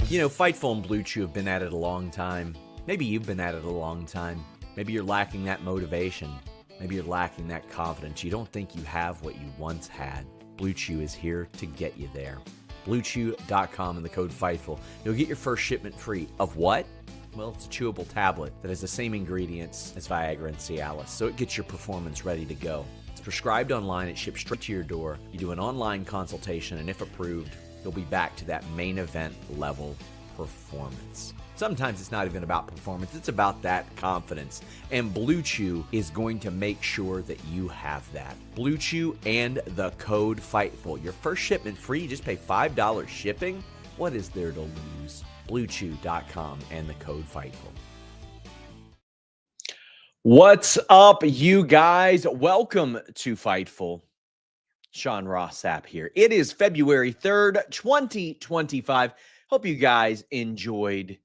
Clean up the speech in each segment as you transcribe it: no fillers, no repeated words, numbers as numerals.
You know, Fightful and Blue Chew have been at it a long time. Maybe you've been at it a long time. Maybe you're lacking that motivation. Maybe you're lacking that confidence. You don't think you have what you once had. Blue Chew is here to get you there. BlueChew.com and the code FIGHTFUL. You'll get your first shipment free. Of what? Well, it's a chewable tablet that has the same ingredients as Viagra and Cialis, so it gets your performance ready to go. It's prescribed online. It ships straight to your door. You do an online consultation, and if approved, you'll be back to that main event level performance. Sometimes it's not even about performance, it's about that confidence. And Blue Chew is going to make sure that you have that. Blue Chew and the code FIGHTFUL. Your first shipment free, you just pay $5 shipping. What is there to lose? BlueChew.com and the code FIGHTFUL. What's up, you guys? Welcome to Fightful. Sean Ross Sapp here. It is February 3rd, 2025. Hope you guys enjoyed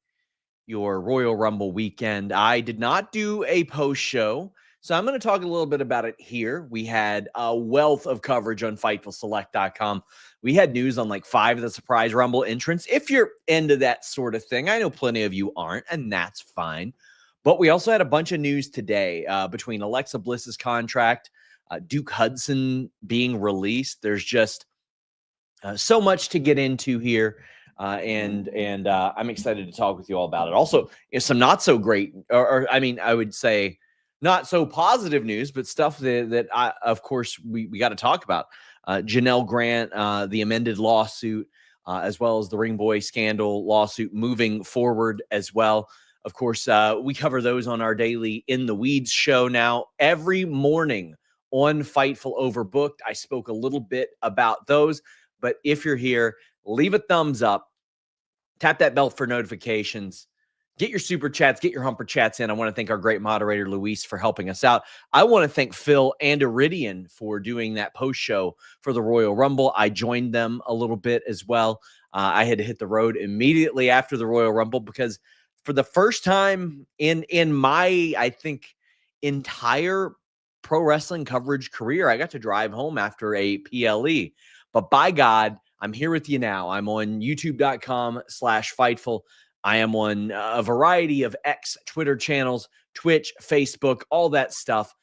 your Royal Rumble weekend. I did not do a post show, so I'm going to talk a little bit about it here. We had a wealth of coverage on FightfulSelect.com. We had news on like 5 of the surprise Rumble entrants. If you're into that sort of thing, I know plenty of you aren't, and that's fine. But we also had a bunch of news today between Alexa Bliss's contract, Duke Hudson being released. There's just so much to get into here, and I'm excited to talk with you all about it. Also, some not so great, I would say not so positive news, but stuff that I, of course, we got to talk about. Janelle Grant, the amended lawsuit, as well as the Ring Boy scandal lawsuit moving forward as well. Of course, we cover those on our daily In the Weeds show now every morning on Fightful Overbooked. I spoke a little bit about those, but if you're here, leave a thumbs up, tap that bell for notifications, get your super chats, get your humper chats in. I want to thank our great moderator, Luis, for helping us out. I want to thank Phil and Iridian for doing that post show for the Royal Rumble. I joined them a little bit as well. I had to hit the road immediately after the Royal Rumble because for the first time in my, I think, entire pro wrestling coverage career, I got to drive home after a PLE. But by God, I'm here with you now. I'm on youtube.com/Fightful. I am on a variety of X Twitter channels, Twitch, Facebook, all that stuff.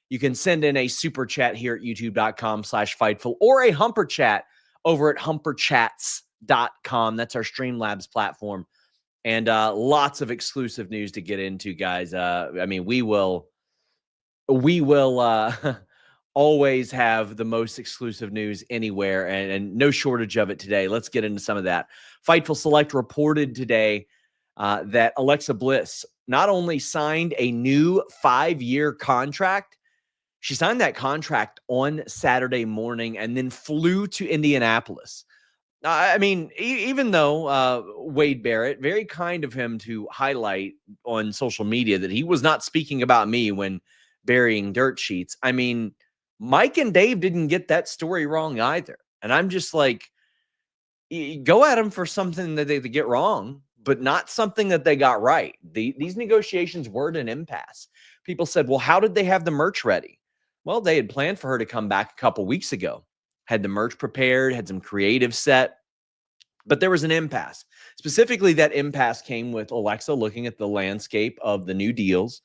You can send in a super chat here at youtube.com/Fightful or a humper chat over at humperchats.com. That's our Streamlabs platform. And lots of exclusive news to get into, guys. We will always have the most exclusive news anywhere, and no shortage of it today. Let's get into some of that. Fightful Select reported today that Alexa Bliss not only signed a new 5-year contract, she signed that contract on Saturday morning and then flew to Indianapolis. Even though Wade Barrett, very kind of him to highlight on social media that he was not speaking about me when burying dirt sheets. I mean, Mike and Dave didn't get that story wrong either. And I'm just like, go at them for something that they get wrong, but not something that they got right. These negotiations were at an impasse. People said, well, how did they have the merch ready? Well, they had planned for her to come back a couple weeks ago, had the merch prepared, had some creative set, but there was an impasse. Specifically, that impasse came with Alexa looking at the landscape of the new deals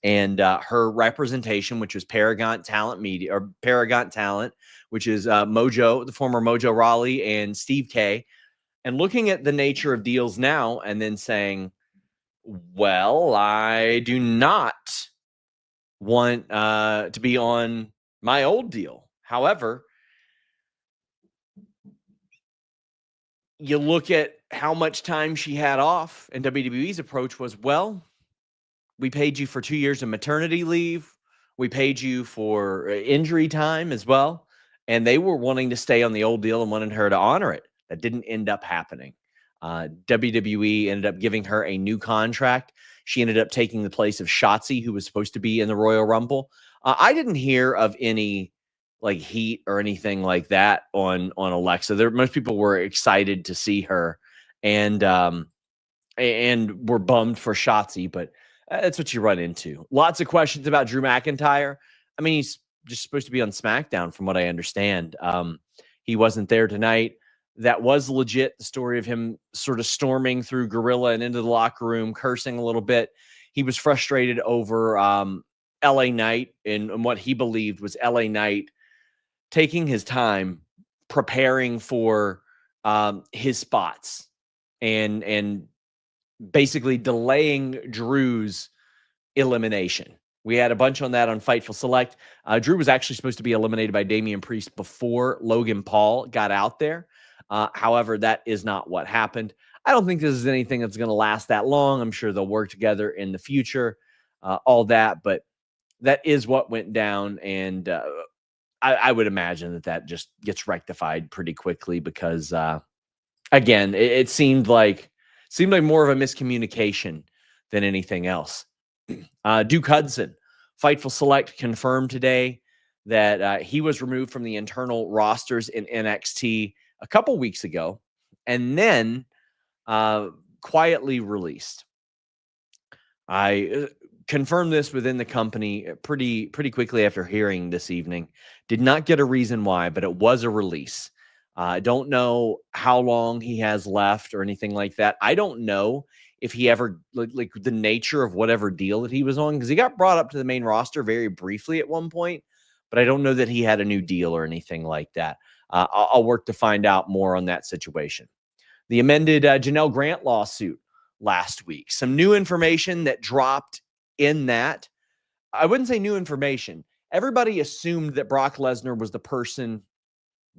and her representation, which was Paragon Talent Media, or Paragon Talent, which is Mojo, the former Mojo Rawley, and Steve K, and looking at the nature of deals now and then saying, well, I do not want to be on my old deal. However, you look at how much time she had off, and WWE's approach was, well, we paid you for 2 years of maternity leave. We paid you for injury time as well. And they were wanting to stay on the old deal and wanted her to honor it. That didn't end up happening. WWE ended up giving her a new contract. She ended up taking the place of Shotzi, who was supposed to be in the Royal Rumble. I didn't hear of any like heat or anything like that on Alexa. Most people were excited to see her and were bummed for Shotzi, but that's what you run into. Lots of questions about Drew McIntyre. I mean, he's just supposed to be on SmackDown from what I understand. He wasn't there tonight. that was legit. The story of him sort of storming through Gorilla and into the locker room, cursing a little bit. He was frustrated over LA Knight and what he believed was LA Knight taking his time preparing for his spots and basically delaying Drew's elimination. We had a bunch on that on Fightful Select. Drew was actually supposed to be eliminated by Damian Priest before Logan Paul got out there. However, that is not what happened. I don't think this is anything that's going to last that long. I'm sure they'll work together in the future, all that. But that is what went down. And I would imagine that just gets rectified pretty quickly because, again, it seemed like more of a miscommunication than anything else. Duke Hudson, Fightful Select confirmed today that he was removed from the internal rosters in NXT a couple weeks ago and then quietly released. I confirmed this within the company pretty quickly after hearing this evening. Did not get a reason why, but it was a release. I don't know how long he has left or anything like that. I don't know if he ever, like the nature of whatever deal that he was on, because he got brought up to the main roster very briefly at one point, but I don't know that he had a new deal or anything like that. I'll work to find out more on that situation. The amended Janelle Grant lawsuit last week. Some new information that dropped in that. I wouldn't say new information. Everybody assumed that Brock Lesnar was the person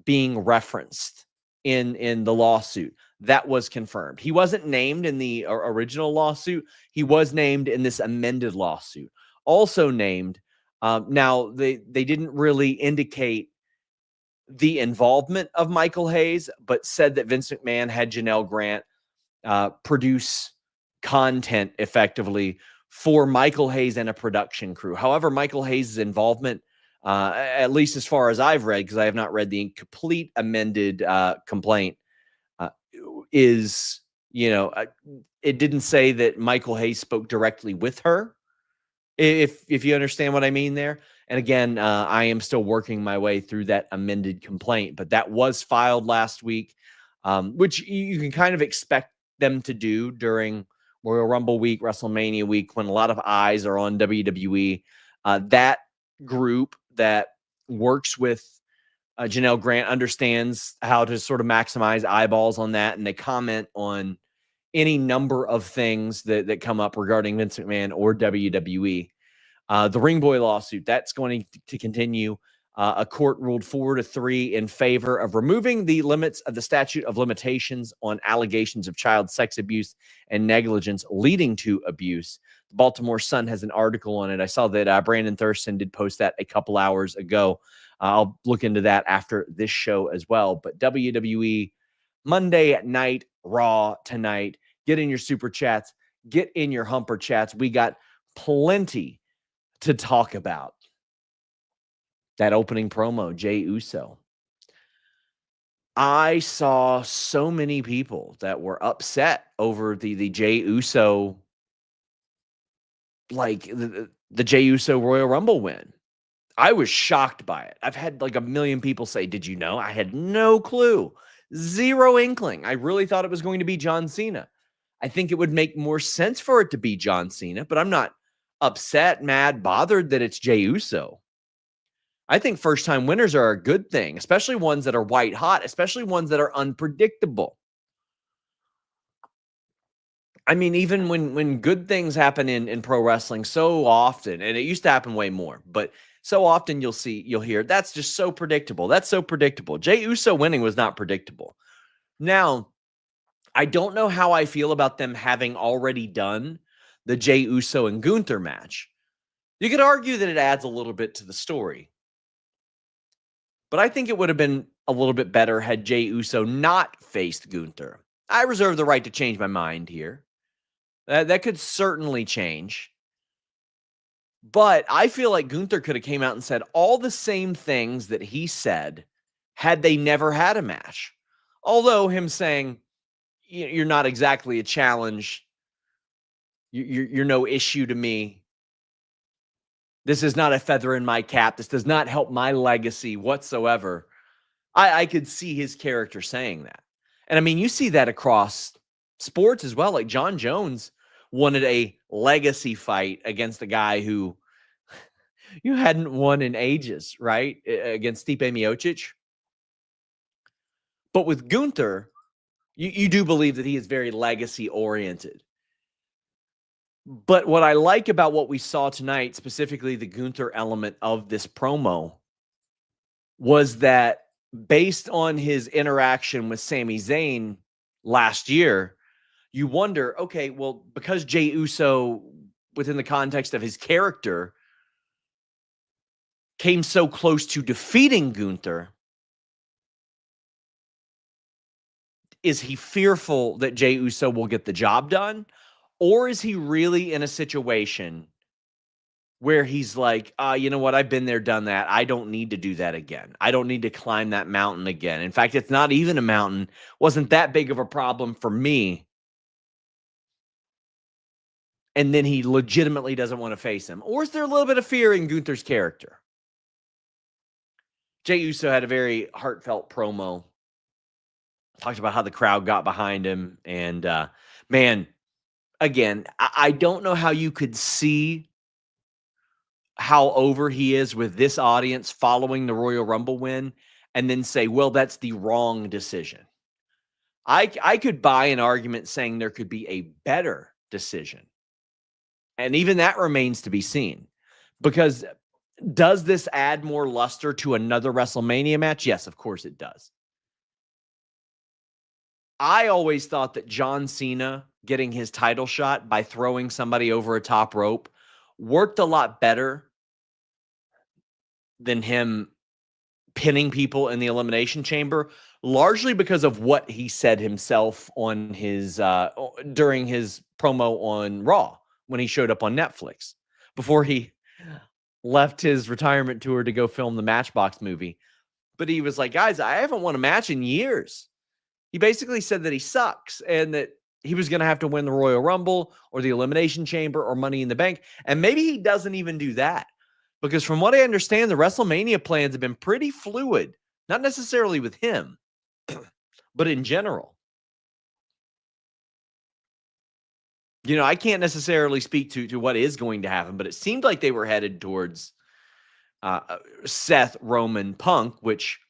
being referenced in the lawsuit. That was confirmed. He wasn't named in the original lawsuit. He was named in this amended lawsuit. Also named. Now, they didn't really indicate the involvement of Michael Hayes, but said that Vince McMahon had Janelle Grant produce content effectively for Michael Hayes and a production crew. However, Michael Hayes' involvement, at least as far as I've read, because I have not read the complete amended complaint, is, it didn't say that Michael Hayes spoke directly with her, if you understand what I mean there. And again, I am still working my way through that amended complaint, but that was filed last week, which you can kind of expect them to do during Royal Rumble week, WrestleMania week, when a lot of eyes are on WWE. That group that works with Janelle Grant understands how to sort of maximize eyeballs on that, and they comment on any number of things that come up regarding Vince McMahon or WWE. The Ring Boy lawsuit, that's going to continue. A court ruled 4-3 in favor of removing the limits of the statute of limitations on allegations of child sex abuse and negligence leading to abuse. The Baltimore Sun has an article on it. I saw that Brandon Thurston did post that a couple hours ago. I'll look into that after this show as well. But WWE Monday Night Raw tonight. Get in your super chats. Get in your humper chats. We got plenty to talk about. That opening promo, Jey Uso. I saw so many people that were upset over the Jey Uso, like the Jey Uso Royal Rumble win. I was shocked by it. I've had like a million people say, "Did you know?" I had no clue. Zero inkling. I really thought it was going to be John Cena. I think it would make more sense for it to be John Cena, but I'm not upset, mad, bothered that it's Jey Uso. I think first-time winners are a good thing, especially ones that are white hot, especially ones that are unpredictable. I mean, even when good things happen in pro wrestling so often, and it used to happen way more, but so often you'll hear, that's just so predictable. That's so predictable. Jey Uso winning was not predictable. Now, I don't know how I feel about them having already done the Jey Uso and Gunther match. You could argue that it adds a little bit to the story. But I think it would have been a little bit better had Jey Uso not faced Gunther. I reserve the right to change my mind here. That could certainly change. But I feel like Gunther could have came out and said all the same things that he said had they never had a match. Although him saying, you're not exactly a challenge, you're no issue to me. This is not a feather in my cap. This does not help my legacy whatsoever. I could see his character saying that. And I mean, you see that across sports as well. Like John Jones wanted a legacy fight against a guy who you hadn't won in ages, right? Against Stipe Miocic. But with Gunther, you do believe that he is very legacy oriented. But what I like about what we saw tonight, specifically the Gunther element of this promo, was that based on his interaction with Sami Zayn last year, you wonder, okay, well, because Jey Uso, within the context of his character, came so close to defeating Gunther, is he fearful that Jey Uso will get the job done? Or is he really in a situation where he's like, you know what? I've been there, done that. I don't need to do that again. I don't need to climb that mountain again. In fact, it's not even a mountain. Wasn't that big of a problem for me. And then he legitimately doesn't want to face him. Or is there a little bit of fear in Gunther's character? Jey Uso had a very heartfelt promo. Talked about how the crowd got behind him. And man, again, I don't know how you could see how over he is with this audience following the Royal Rumble win and then say, well, that's the wrong decision. I could buy an argument saying there could be a better decision. And even that remains to be seen. Because does this add more luster to another WrestleMania match? Yes, of course it does. I always thought that John Cena getting his title shot by throwing somebody over a top rope worked a lot better than him pinning people in the Elimination Chamber, largely because of what he said himself on his during his promo on Raw when he showed up on Netflix before he left his retirement tour to go film the Matchbox movie. But he was like, guys, I haven't won a match in years. He basically said that he sucks and that he was going to have to win the Royal Rumble or the Elimination Chamber or Money in the Bank. And maybe he doesn't even do that. Because from what I understand, the WrestleMania plans have been pretty fluid. Not necessarily with him, but in general. You know, I can't necessarily speak to what is going to happen, but it seemed like they were headed towards Seth, Roman, Punk, which,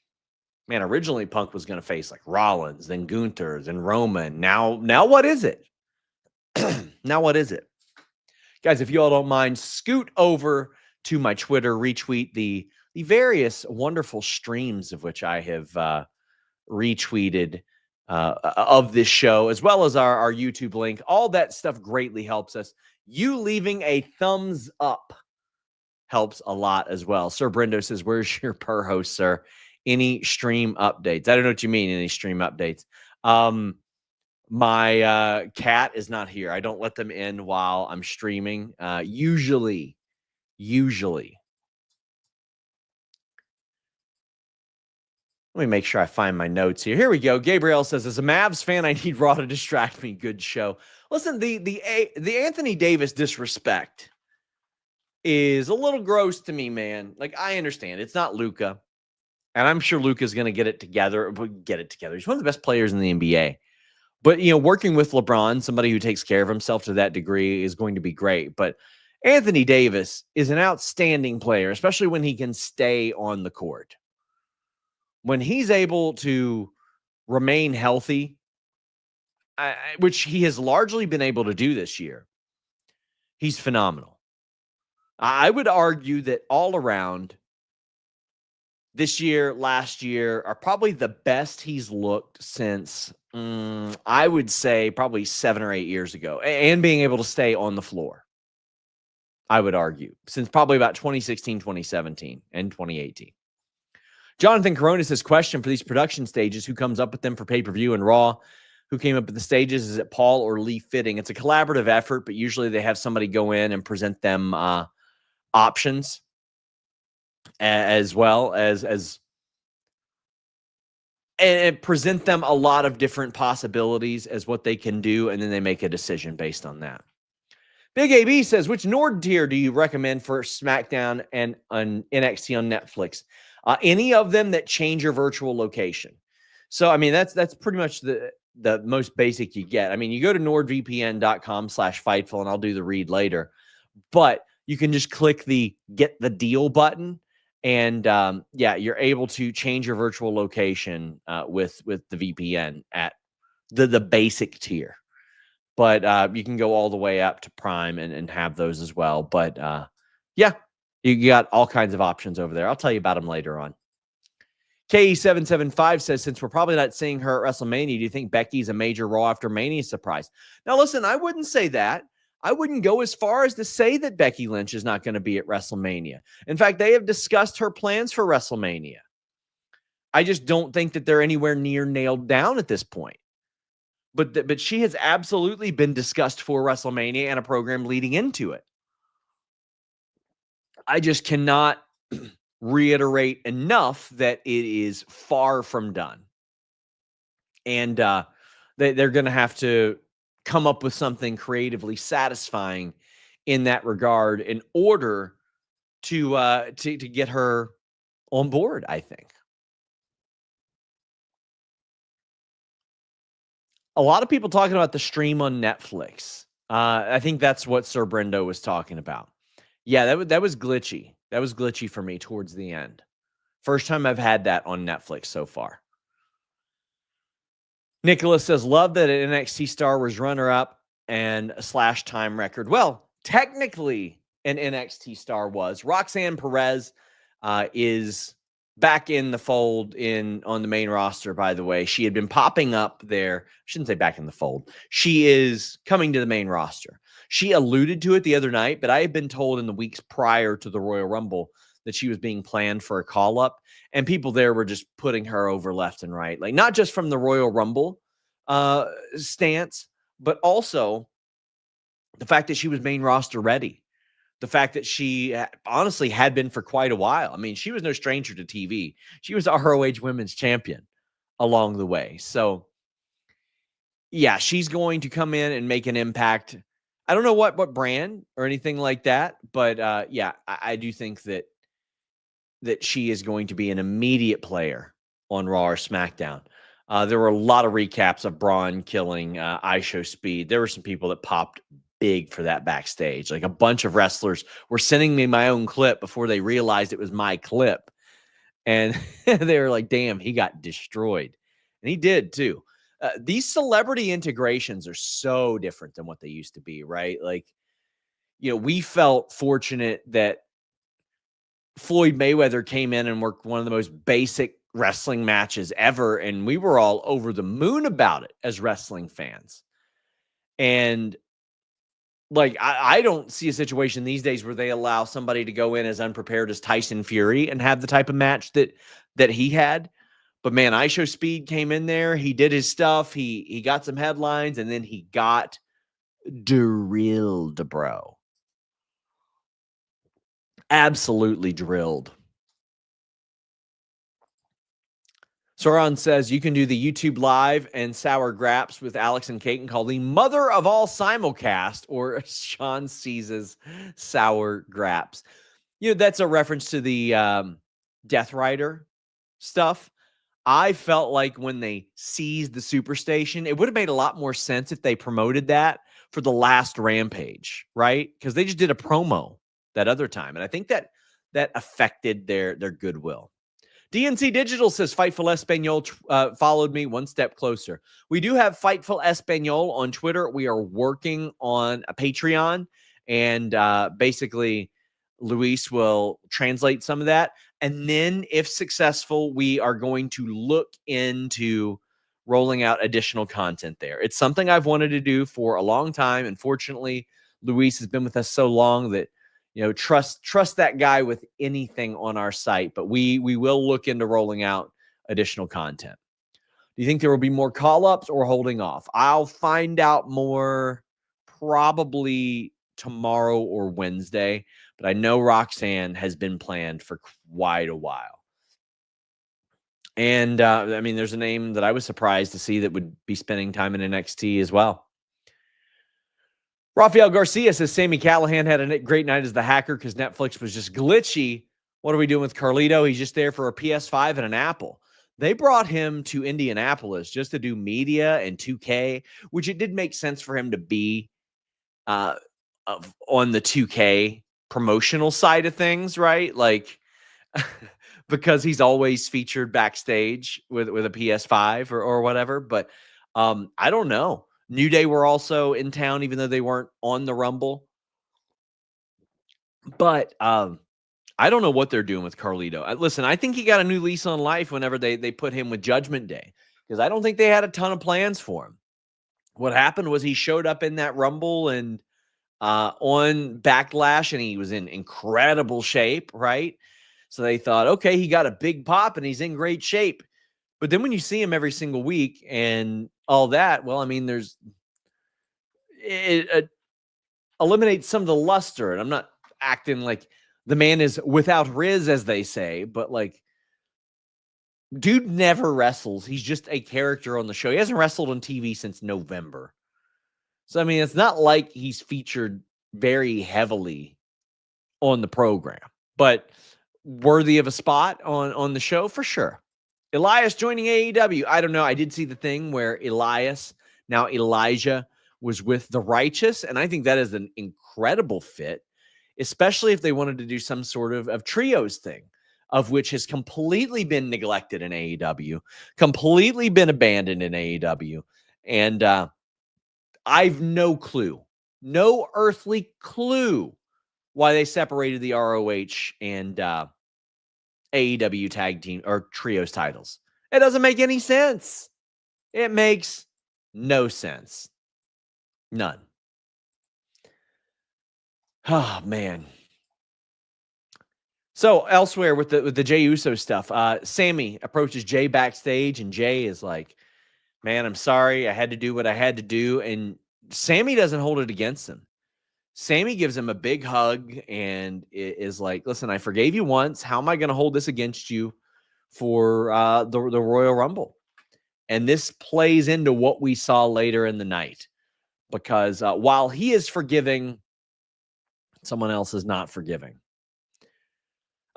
man, originally Punk was going to face like Rollins, then Gunther, then Roman. Now what is it? Now what is it? Guys, if you all don't mind, scoot over to my Twitter, retweet the various wonderful streams of which I have retweeted of this show, as well as our YouTube link. All that stuff greatly helps us. You leaving a thumbs up helps a lot as well. Sir Brendo says, where's your per host, sir? Any stream updates? I don't know what you mean, any stream updates. My cat is not here. I don't let them in while I'm streaming. Usually. Let me make sure I find my notes here. Here we go. Gabriel says, as a Mavs fan, I need Raw to distract me. Good show. Listen, the Anthony Davis disrespect is a little gross to me, man. Like, I understand. It's not Luka. And I'm sure Luka's going to get it together. He's one of the best players in the NBA. But, you know, working with LeBron, somebody who takes care of himself to that degree, is going to be great. But Anthony Davis is an outstanding player, especially when he can stay on the court. When he's able to remain healthy, which he has largely been able to do this year, he's phenomenal. I would argue that all around, this year, last year, are probably the best he's looked since, I would say, probably 7 or 8 years ago, and being able to stay on the floor, I would argue, since probably about 2016, 2017, and 2018. Jonathan Corona says, question for these production stages, who comes up with them for pay-per-view and Raw? Who came up with the stages? Is it Paul or Lee Fitting? It's a collaborative effort, but usually they have somebody go in and present them options as well as and present them a lot of different possibilities as what they can do, and then they make a decision based on that. Big AB says, which Nord tier do you recommend for SmackDown and on NXT on Netflix? Any of them that change your virtual location. So, I mean, that's pretty much the most basic you get. I mean, you go to nordvpn.com/Fightful, and I'll do the read later. But you can just click the get the deal button, and yeah, you're able to change your virtual location with the VPN at the basic tier. But you can go all the way up to Prime and have those as well. But yeah, you got all kinds of options over there. I'll tell you about them later on. KE775 says, since we're probably not seeing her at WrestleMania, do you think Becky's a major Raw after Mania surprise? Now, listen, I wouldn't say that. I wouldn't go as far as to say that Becky Lynch is not going to be at WrestleMania. In fact, they have discussed her plans for WrestleMania. I just don't think that they're anywhere near nailed down at this point. But she has absolutely been discussed for WrestleMania and a program leading into it. I just cannot reiterate enough that it is far from done. And they're going to have to come up with something creatively satisfying in that regard in order to get her on board, I think. A lot of people talking about the stream on Netflix. I think that's what Sir Brendo was talking about. Yeah, that was glitchy. That was glitchy for me towards the end. First time I've had that on Netflix so far. Nicholas says, love that an NXT star was runner-up and a slash time record. Well, technically an NXT star was. Roxanne Perez is back in the fold on the main roster, by the way. She had been popping up there. I shouldn't say back in the fold. She is coming to the main roster. She alluded to it the other night, but I had been told in the weeks prior to the Royal Rumble that she was being planned for a call-up, and people there were just putting her over left and right. Like, not just from the Royal Rumble stance, but also the fact that she was main roster ready. The fact that she honestly had been for quite a while. I mean, she was no stranger to TV. She was ROH Women's Champion along the way. So, yeah, she's going to come in and make an impact. I don't know what brand or anything like that, but yeah, I do think that she is going to be an immediate player on Raw or SmackDown. There were a lot of recaps of Braun killing ISHO Speed. There were some people that popped big for that backstage. Like, a bunch of wrestlers were sending me my own clip before they realized it was my clip. And they were like, damn, he got destroyed. And he did too. These celebrity integrations are so different than what they used to be, right? Like, we felt fortunate that Floyd Mayweather came in and worked one of the most basic wrestling matches ever, and we were all over the moon about it as wrestling fans. And like, I don't see a situation these days where they allow somebody to go in as unprepared as Tyson Fury and have the type of match that he had. But man, ISHO Speed came in there. He did his stuff. He got some headlines, and then he got drilled, bro. Absolutely drilled. Sauron says you can do the YouTube Live and Sour Graps with Alex and Kate and call the mother of all simulcast, or Sean Seiz's Sour Graps. That's a reference to the Death Rider stuff. I felt like when they seized the Superstation, it would have made a lot more sense if they promoted that for the last Rampage, right? Because they just did a promo that other time, and I think that affected their goodwill. DNC Digital says Fightful Espanol followed me one step closer. We do have Fightful Espanol on Twitter. We are working on a Patreon, and basically Luis will translate some of that. And then, if successful, we are going to look into rolling out additional content there. It's something I've wanted to do for a long time. And fortunately, Luis has been with us so long that, trust that guy with anything on our site. But we will look into rolling out additional content. Do you think there will be more call-ups or holding off? I'll find out more probably tomorrow or Wednesday. But I know Roxanne has been planned for quite a while. And, I mean, there's a name that I was surprised to see that would be spending time in NXT as well. Rafael Garcia says Sami Callihan had a great night as the hacker because Netflix was just glitchy. What are we doing with Carlito? He's just there for a PS5 and an Apple. They brought him to Indianapolis just to do media and 2K, which it did make sense for him to be uh, on the 2K promotional side of things, right? Like, because he's always featured backstage with a PS5 or whatever. But I don't know. New Day were also in town, even though they weren't on the Rumble. But I don't know what they're doing with Carlito. Listen, I think he got a new lease on life whenever they put him with Judgment Day, because I don't think they had a ton of plans for him. What happened was he showed up in that Rumble and on Backlash, and he was in incredible shape, right? So they thought, okay, he got a big pop and he's in great shape. But then when you see him every single week and all that, well, I mean, it eliminates some of the luster. And I'm not acting like the man is without Riz, as they say, but like, dude never wrestles. He's just a character on the show. He hasn't wrestled on TV since November. So, I mean, it's not like he's featured very heavily on the program, but worthy of a spot on the show for sure. Elias joining AEW. I don't know. I did see the thing where Elias, now Elijah, was with the Righteous, and I think that is an incredible fit, especially if they wanted to do some sort of trios thing, of which has completely been neglected in AEW, completely been abandoned in AEW. And I've no clue, no earthly clue why they separated the ROH and AEW tag team or trios titles. It doesn't make any sense. It makes no sense. None. Oh, man. So elsewhere with the Jey Uso stuff, Sammy approaches Jey backstage, and Jey is like, man, I'm sorry. I had to do what I had to do. And Sammy doesn't hold it against him. Sammy gives him a big hug and is like, listen, I forgave you once. How am I going to hold this against you for the Royal Rumble? And this plays into what we saw later in the night, because while he is forgiving, someone else is not forgiving.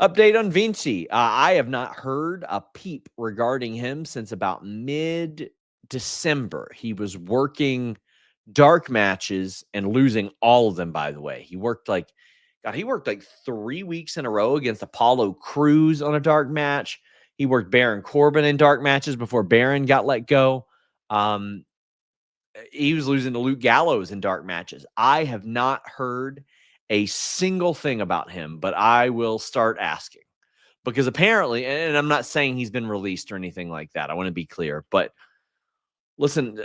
Update on Vinci. I have not heard a peep regarding him since about mid-December. He was working dark matches and losing all of them, by the way. He worked like 3 weeks in a row against Apollo Crews on a dark match. He worked Baron Corbin in dark matches before Baron got let go. He was losing to Luke Gallows in dark matches. I have not heard a single thing about him, but I will start asking, because apparently, and I'm not saying he's been released or anything like that, I want to be clear, but listen,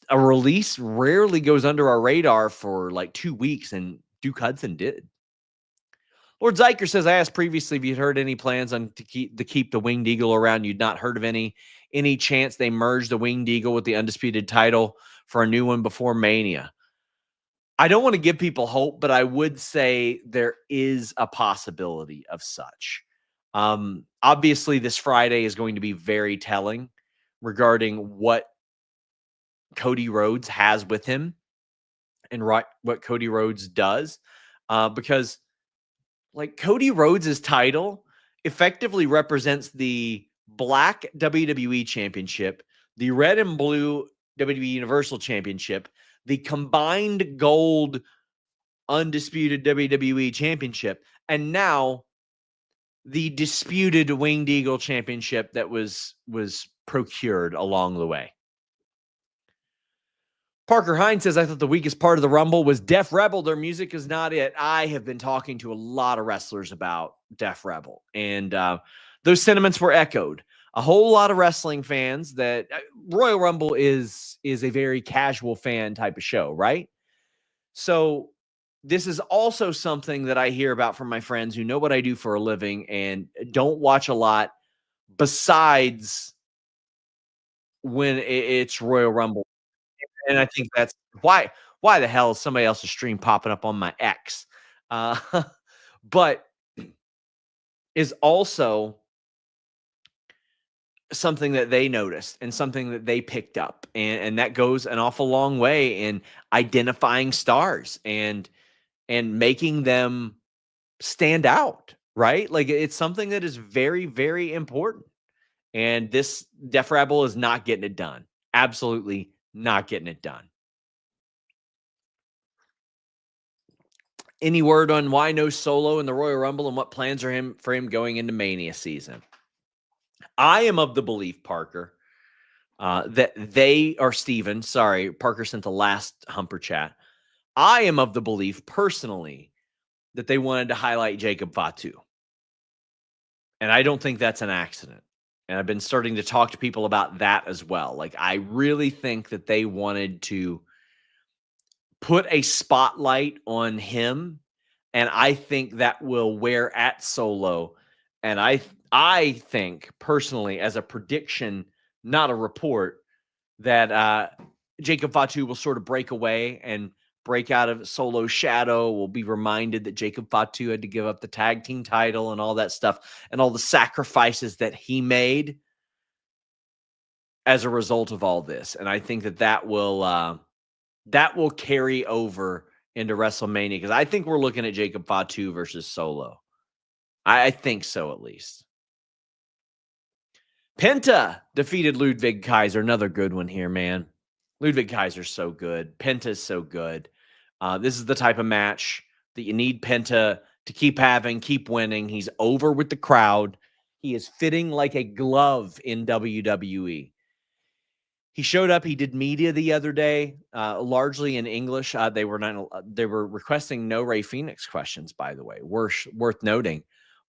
a release rarely goes under our radar for like 2 weeks, and Duke Hudson did. Lord Zyker says, I asked previously if you'd heard any plans on to keep the Winged Eagle around. You'd not heard of any chance they merge the Winged Eagle with the undisputed title for a new one before Mania. I don't want to give people hope, but I would say there is a possibility of such. Obviously, this Friday is going to be very telling regarding what Cody Rhodes has with him and what Cody Rhodes does. Because like Cody Rhodes' title effectively represents the black WWE Championship, the red and blue WWE Universal Championship, the combined gold undisputed WWE Championship, and now the disputed Winged Eagle Championship that was procured along the way. Parker Hines says, I thought the weakest part of the Rumble was Def Rebel. Their music is not it. I have been talking to a lot of wrestlers about Def Rebel, and those sentiments were echoed. A whole lot of wrestling fans that Royal Rumble is a very casual fan type of show, right? So this is also something that I hear about from my friends who know what I do for a living and don't watch a lot besides when it's Royal Rumble. And I think that's why the hell is somebody else's stream popping up on my X? But is also something that they noticed and something that they picked up. And that goes an awful long way in identifying stars and making them stand out, right? Like, it's something that is very, very important. And this Def Rebel is not getting it done. Absolutely not getting it done. Any word on why no Solo in the Royal Rumble and what plans are for him going into Mania season? I am of the belief, Parker, that they are Steven. Sorry, Parker sent the last Humper chat. I am of the belief personally that they wanted to highlight Jacob Fatu. And I don't think that's an accident. And I've been starting to talk to people about that as well. Like, I really think that they wanted to put a spotlight on him. And I think that will wear at Solo. And I think personally, as a prediction, not a report, that Jacob Fatu will sort of break away and break out of Solo's shadow. We'll be reminded that Jacob Fatu had to give up the tag team title and all that stuff and all the sacrifices that he made as a result of all this. And I think that will carry over into WrestleMania, because I think we're looking at Jacob Fatu versus Solo. I think so, at least. Penta defeated Ludwig Kaiser. Another good one here, man. Ludwig Kaiser's so good. Penta's so good. This is the type of match that you need Penta to keep having, keep winning. He's over with the crowd. He is fitting like a glove in WWE. He showed up. He did media the other day, largely in English. They were requesting no Rey Fenix questions, by the way. Worth noting.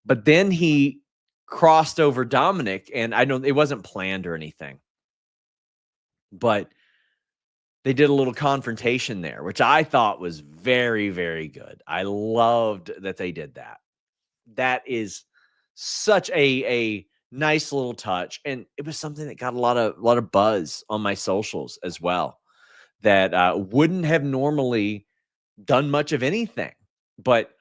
But then he crossed over Dominic, and it wasn't planned or anything, but they did a little confrontation there, which I thought was very, very good. I loved that they did that. That is such a nice little touch, and it was something that got a lot of buzz on my socials as well, that wouldn't have normally done much of anything. But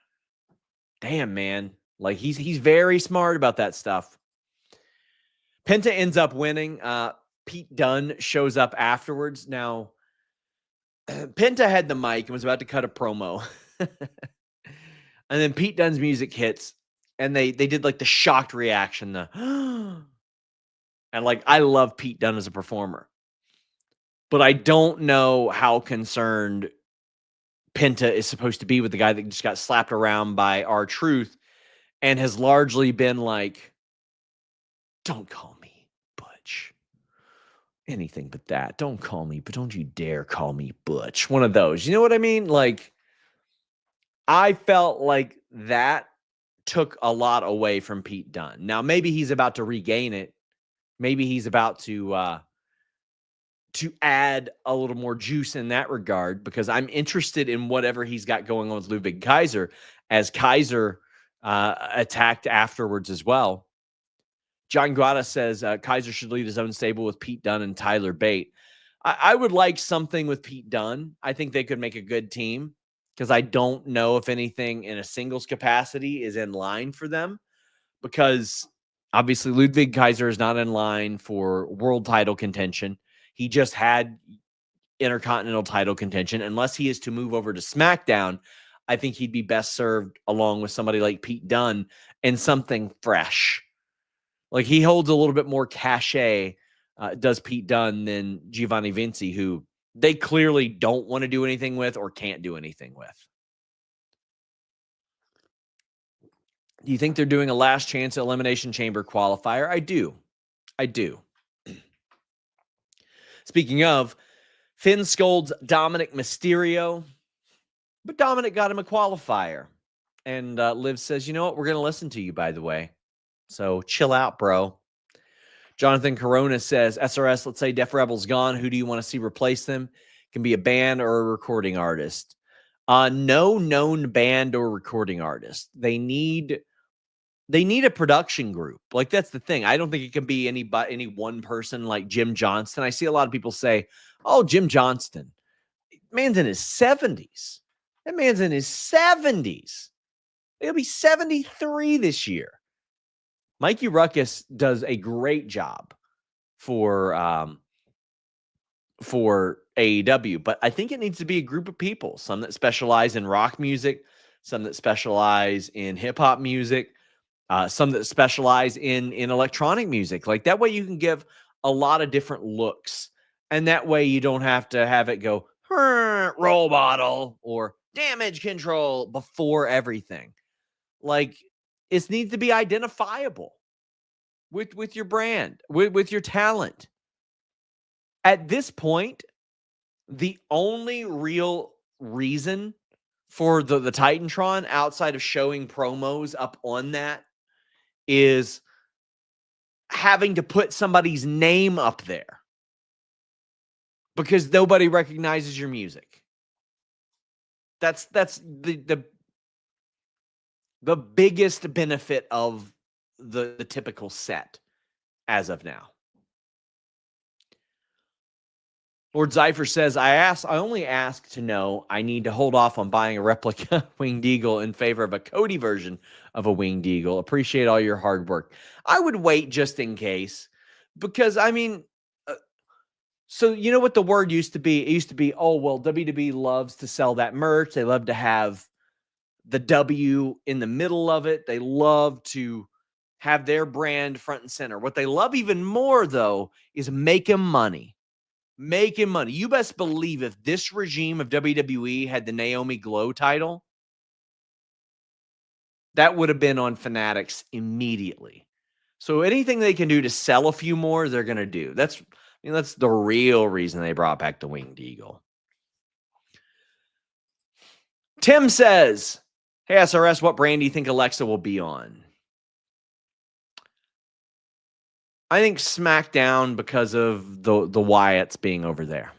damn, man, like he's very smart about that stuff. Penta ends up winning. Pete Dunne shows up afterwards. Now, Penta had the mic and was about to cut a promo. And then Pete Dunne's music hits, and they did like the shocked reaction. And like, I love Pete Dunne as a performer, but I don't know how concerned Penta is supposed to be with the guy that just got slapped around by R-Truth and has largely been like, don't call me Butch. Anything but that. Don't call me, but don't you dare call me Butch. One of those. You know what I mean? Like, I felt like that took a lot away from Pete Dunne. Now, maybe he's about to regain it. Maybe he's about to add a little more juice in that regard, because I'm interested in whatever he's got going on with Ludwig Kaiser, as Kaiser attacked afterwards as well. John Guada says Kaiser should lead his own stable with Pete Dunne and Tyler Bate. I would like something with Pete Dunne. I think they could make a good team, because I don't know if anything in a singles capacity is in line for them, because obviously Ludwig Kaiser is not in line for world title contention. He just had Intercontinental title contention. Unless he is to move over to SmackDown, I think he'd be best served along with somebody like Pete Dunne and something fresh. Like, he holds a little bit more cachet, does Pete Dunne, than Giovanni Vinci, who they clearly don't want to do anything with or can't do anything with. Do you think they're doing a last chance Elimination Chamber qualifier? I do. Speaking of, Finn scolds Dominic Mysterio, but Dominic got him a qualifier. And Liv says, you know what? We're going to listen to you, by the way. So chill out, bro. Jonathan Corona says, SRS, let's say Def Rebel's gone. Who do you want to see replace them? Can be a band or a recording artist. No known band or recording artist. They need a production group. Like, that's the thing. I don't think it can be any one person like Jim Johnston. I see a lot of people say, oh, Jim Johnston. Man's in his 70s. That man's in his 70s. He'll be 73 this year. Mikey Ruckus does a great job for AEW, but I think it needs to be a group of people, some that specialize in rock music, some that specialize in hip hop music, some that specialize in electronic music. Like that way you can give a lot of different looks. And that way you don't have to have it go roll bottle or damage control before everything. Like it needs to be identifiable with your brand, with your talent. At this point, the only real reason for the Titantron outside of showing promos up on that is having to put somebody's name up there because nobody recognizes your music. That's the biggest benefit of the typical set as of now. Lord Zypher says, I only ask to know I need to hold off on buying a replica Winged Eagle in favor of a Cody version of a Winged Eagle. Appreciate all your hard work. I would wait just in case because, I mean, so you know what the word used to be? It used to be, oh, well, WWE loves to sell that merch. They love to have the W in the middle of it. They love to have their brand front and center. What they love even more, though, is making money. Making money. You best believe if this regime of WWE had the Naomi Glow title, that would have been on Fanatics immediately. So anything they can do to sell a few more, they're going to do. That's the real reason they brought back the Winged Eagle. Tim says, hey, SRS, what brand do you think Alexa will be on? I think SmackDown because of the Wyatts being over there.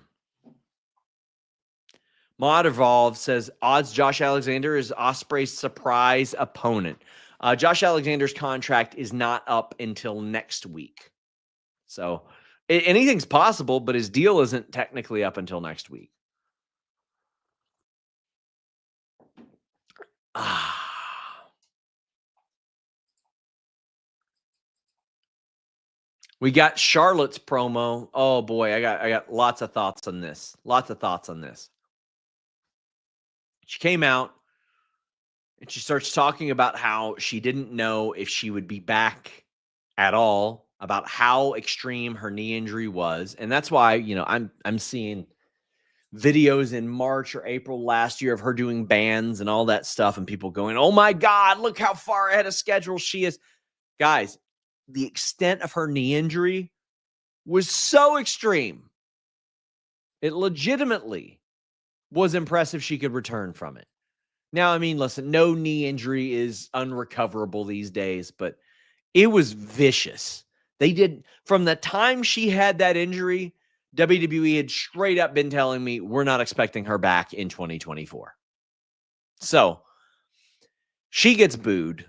Mod Evolve says, odds Josh Alexander is Ospreay's surprise opponent. Josh Alexander's contract is not up until next week. So anything's possible, but his deal isn't technically up until next week. We got Charlotte's promo. Oh boy, I got lots of thoughts on this. She came out and she starts talking about how she didn't know if she would be back at all, about how extreme her knee injury was. And that's why, I'm seeing videos in March or April last year of her doing bands and all that stuff and people going, oh my God, look how far ahead of schedule she is. Guys, the extent of her knee injury was so extreme. It legitimately was impressive she could return from it. Now, I mean, listen, no knee injury is unrecoverable these days, but it was vicious. They did, from the time she had that injury, WWE had straight up been telling me, we're not expecting her back in 2024. So she gets booed.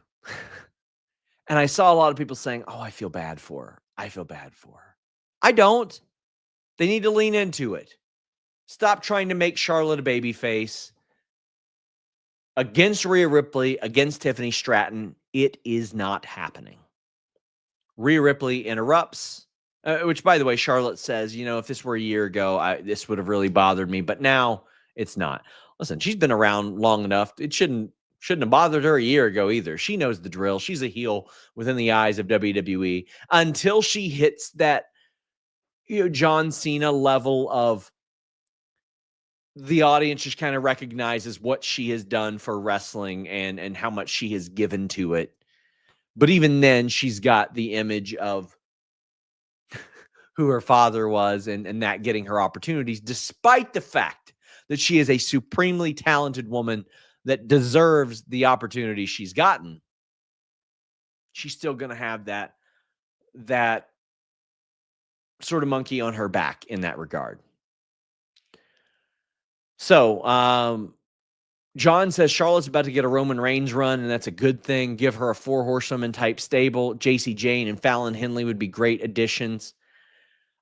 And I saw a lot of people saying, oh, I feel bad for her. I don't. They need to lean into it. Stop trying to make Charlotte a babyface. Against Rhea Ripley, against Tiffany Stratton, it is not happening. Rhea Ripley interrupts, which, by the way, Charlotte says, if this were a year ago, this would have really bothered me, but now it's not. Listen, she's been around long enough. It shouldn't have bothered her a year ago either. She knows the drill. She's a heel within the eyes of WWE until she hits that, John Cena level of the audience just kind of recognizes what she has done for wrestling and how much she has given to it. But even then, she's got the image of who her father was and that getting her opportunities, despite the fact that she is a supremely talented woman that deserves the opportunity she's gotten. She's still going to have that sort of monkey on her back in that regard. So, John says Charlotte's about to get a Roman Reigns run, and that's a good thing. Give her a 4 horsewoman type stable. JC Jane and Fallon Henley would be great additions.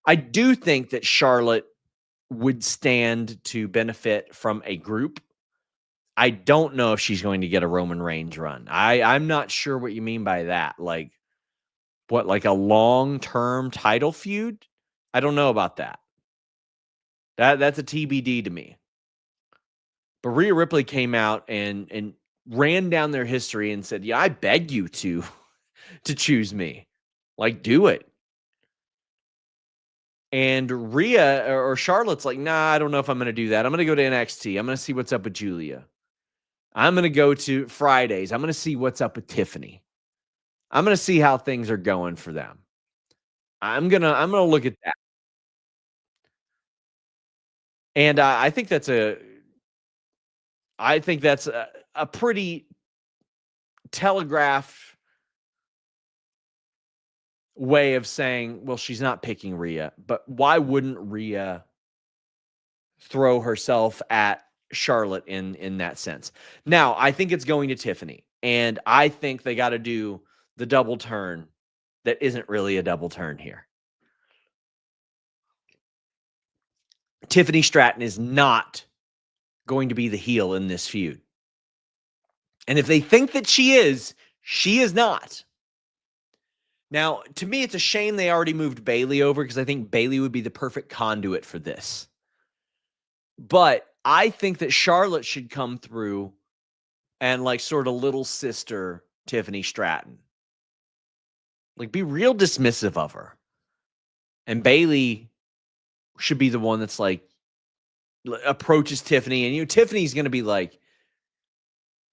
I do think that Charlotte would stand to benefit from a group. I don't know if she's going to get a Roman Reigns run. I'm not sure what you mean by that. Like a long-term title feud? I don't know about that. That's a TBD to me. But Rhea Ripley came out and ran down their history and said, yeah, I beg you to to choose me. Like, do it. And Rhea or Charlotte's like, nah, I don't know if I'm going to do that. I'm going to go to NXT. I'm going to see what's up with Julia. I'm going to go to Fridays. I'm going to see what's up with Tiffany. I'm going to see how things are going for them. I'm going to look at that. And I think that's a pretty telegraphed way of saying, well, she's not picking Rhea, but why wouldn't Rhea throw herself at Charlotte in that sense? Now, I think it's going to Tiffany, and I think they got to do the double turn that isn't really a double turn here. Tiffany Stratton is not going to be the heel in this feud. And if they think that she is not. Now, to me, it's a shame they already moved Bayley over because I think Bayley would be the perfect conduit for this. But I think that Charlotte should come through and like sort of little sister Tiffany Stratton. Like be real dismissive of her. And Bayley should be the one that's like approaches Tiffany and Tiffany's going to be like,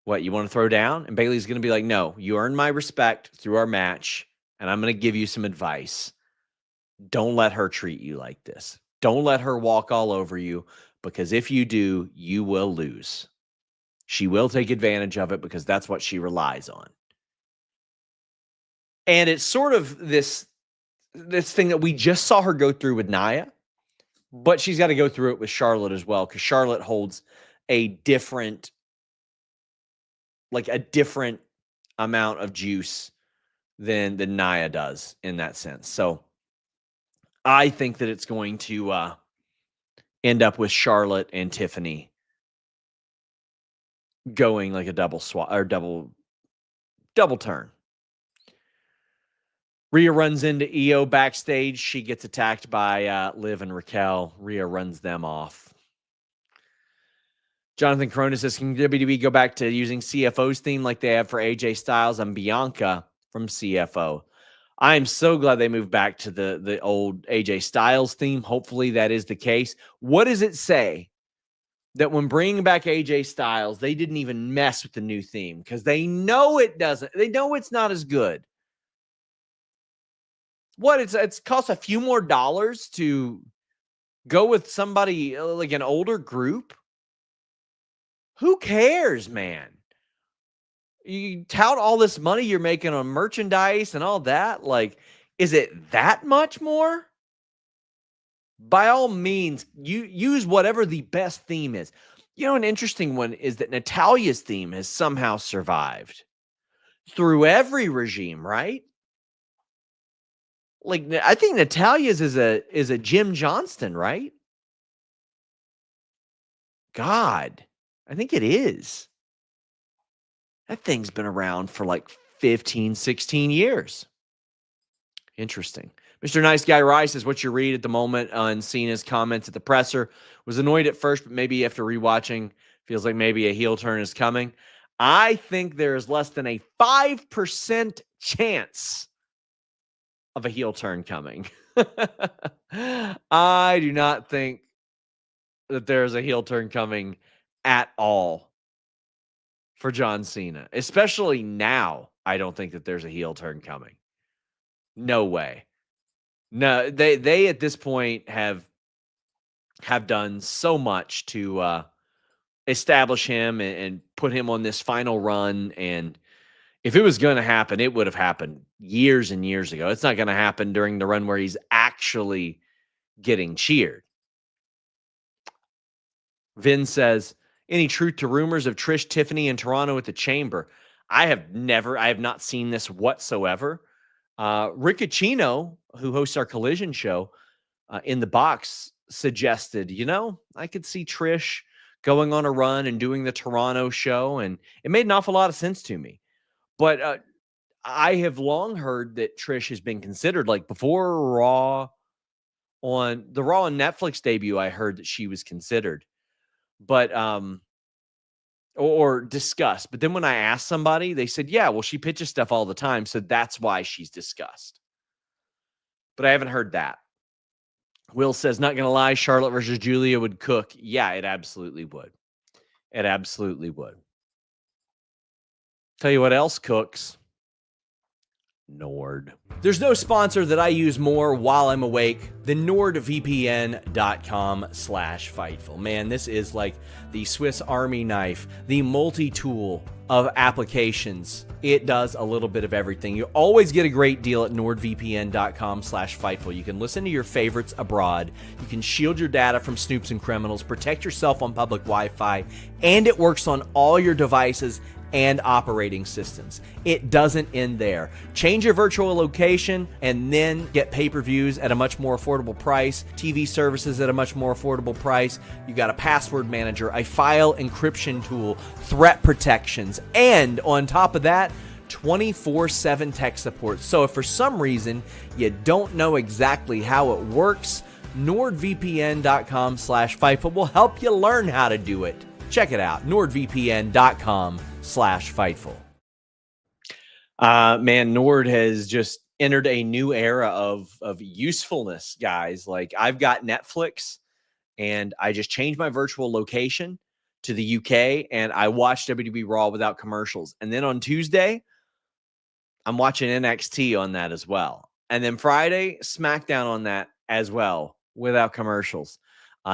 what, you want to throw down? And Bayley's going to be like, no, you earned my respect through our match. And I'm going to give you some advice. Don't let her treat you like this. Don't let her walk all over you, because if you do, you will lose. She will take advantage of it because that's what she relies on. And it's sort of this thing that we just saw her go through with Nia, but she's got to go through it with Charlotte as well, because Charlotte holds a different amount of juice than Nia does in that sense. So I think that it's going to end up with Charlotte and Tiffany going like a double swap or double turn. Rhea runs into Io backstage. She gets attacked by Liv and Raquel. Rhea runs them off. Jonathan Corona says, can WWE go back to using CFO's theme like they have for AJ Styles and Bianca from CFO? I am so glad they moved back to the old AJ Styles theme. Hopefully that is the case. What does it say that when bringing back AJ Styles, they didn't even mess with the new theme? Because they know it doesn't. They know it's not as good. What, it's cost a few more dollars to go with somebody like an older group? Who cares, man? You tout all this money you're making on merchandise and all that. Like, is it that much more? By all means, you use whatever the best theme is. You know, an interesting one is that Natalia's theme has somehow survived through every regime, right? Like, I think Natalia's is a Jim Johnston, right? God, I think it is. That thing's been around for like 15, 16 years. Interesting. Mr. Nice Guy Rice says, what's your read at the moment on Cena's comments at the presser? Was annoyed at first, but maybe after rewatching, feels like maybe a heel turn is coming. I think there is less than a 5% chance of a heel turn coming. I do not think that there's a heel turn coming at all for John Cena, especially now. I don't think that there's a heel turn coming. No way. No, they at this point have done so much to establish him and put him on this final run. And if it was going to happen, it would have happened years and years ago. It's not going to happen during the run where he's actually getting cheered. Vin says, any truth to rumors of Trish Tiffany in Toronto at the Chamber? I have not seen this whatsoever. Riccacino, who hosts our Collision show in the box, suggested, I could see Trish going on a run and doing the Toronto show. And it made an awful lot of sense to me. But I have long heard that Trish has been considered, like before Raw, on the Raw and Netflix debut, I heard that she was considered. But or discussed. But then when I asked somebody, they said, yeah, well, she pitches stuff all the time, so that's why she's discussed. But I haven't heard that. Will says, not going to lie, Charlotte versus Julia would cook. Yeah, it absolutely would. It absolutely would. Tell you what else cooks. Nord. There's no sponsor that I use more while I'm awake than nordvpn.com/Fightful. Man, this is like the Swiss Army knife, the multi-tool of applications. It does a little bit of everything. You always get a great deal at nordvpn.com/Fightful. You can listen to your favorites abroad. You can shield your data from snoops and criminals, protect yourself on public Wi-Fi, and it works on all your devices and operating systems. It doesn't end there. Change your virtual location and then get pay-per-views at a much more affordable price, TV services at a much more affordable price. You got a password manager, a file encryption tool, threat protections, and on top of that, 24/7 tech support. So if for some reason you don't know exactly how it works, nordvpn.com/Fightful will help you learn how to do it. Check it out, nordvpn.com/Fightful. Man, Nord has just entered a new era of usefulness, guys. Like, I've got Netflix, and I just changed my virtual location to the UK, and I watched WWE Raw without commercials. And then on Tuesday, I'm watching NXT on that as well. And then Friday, SmackDown on that as well without commercials.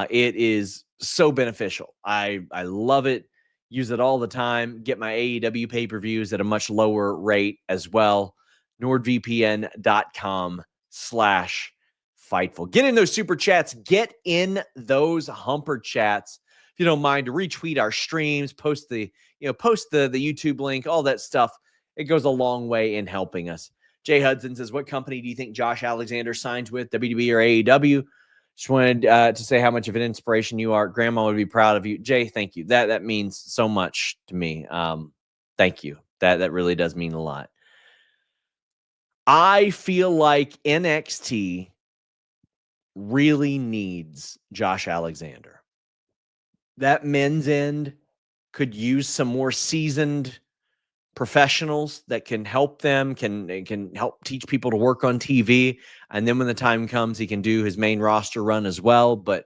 It is so beneficial. I love it. Use it all the time. Get my AEW pay-per-views at a much lower rate as well. nordvpn.com/Fightful. Get in those super chats. Get in those humper chats. If you don't mind, to retweet our streams, post the YouTube link, all that stuff. It goes a long way in helping us. Jay Hudson says, what company do you think Josh Alexander signs with, WWE or AEW? Just wanted to say how much of an inspiration you are. Grandma would be proud of you. Jay, thank you. That means so much to me. Thank you. That really does mean a lot. I feel like NXT really needs Josh Alexander. That men's end could use some more seasoned professionals that can help them, can help teach people to work on TV. And then when the time comes, he can do his main roster run as well. But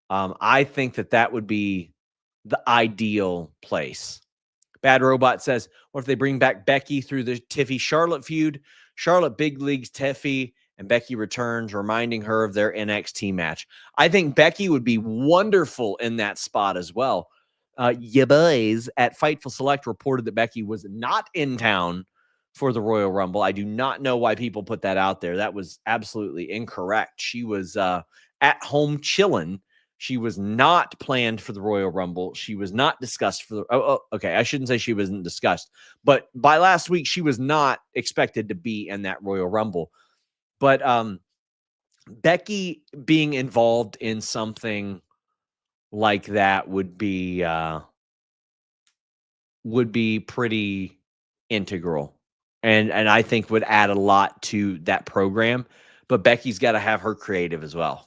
I think that would be the ideal place. Bad Robot says, what if they bring back Becky through the Tiffy Charlotte feud? Charlotte big leagues Tiffy and Becky returns, reminding her of their NXT match. I think Becky would be wonderful in that spot as well. Ya boys at Fightful Select reported that Becky was not in town for the Royal Rumble. I do not know why people put that out there. That was absolutely incorrect. She was at home chilling. She was not planned for the Royal Rumble. She was not discussed for the okay. I shouldn't say she wasn't discussed, but by last week, she was not expected to be in that Royal Rumble. But Becky being involved in something like that would be pretty integral, and I think would add a lot to that program. But Becky's got to have her creative as well.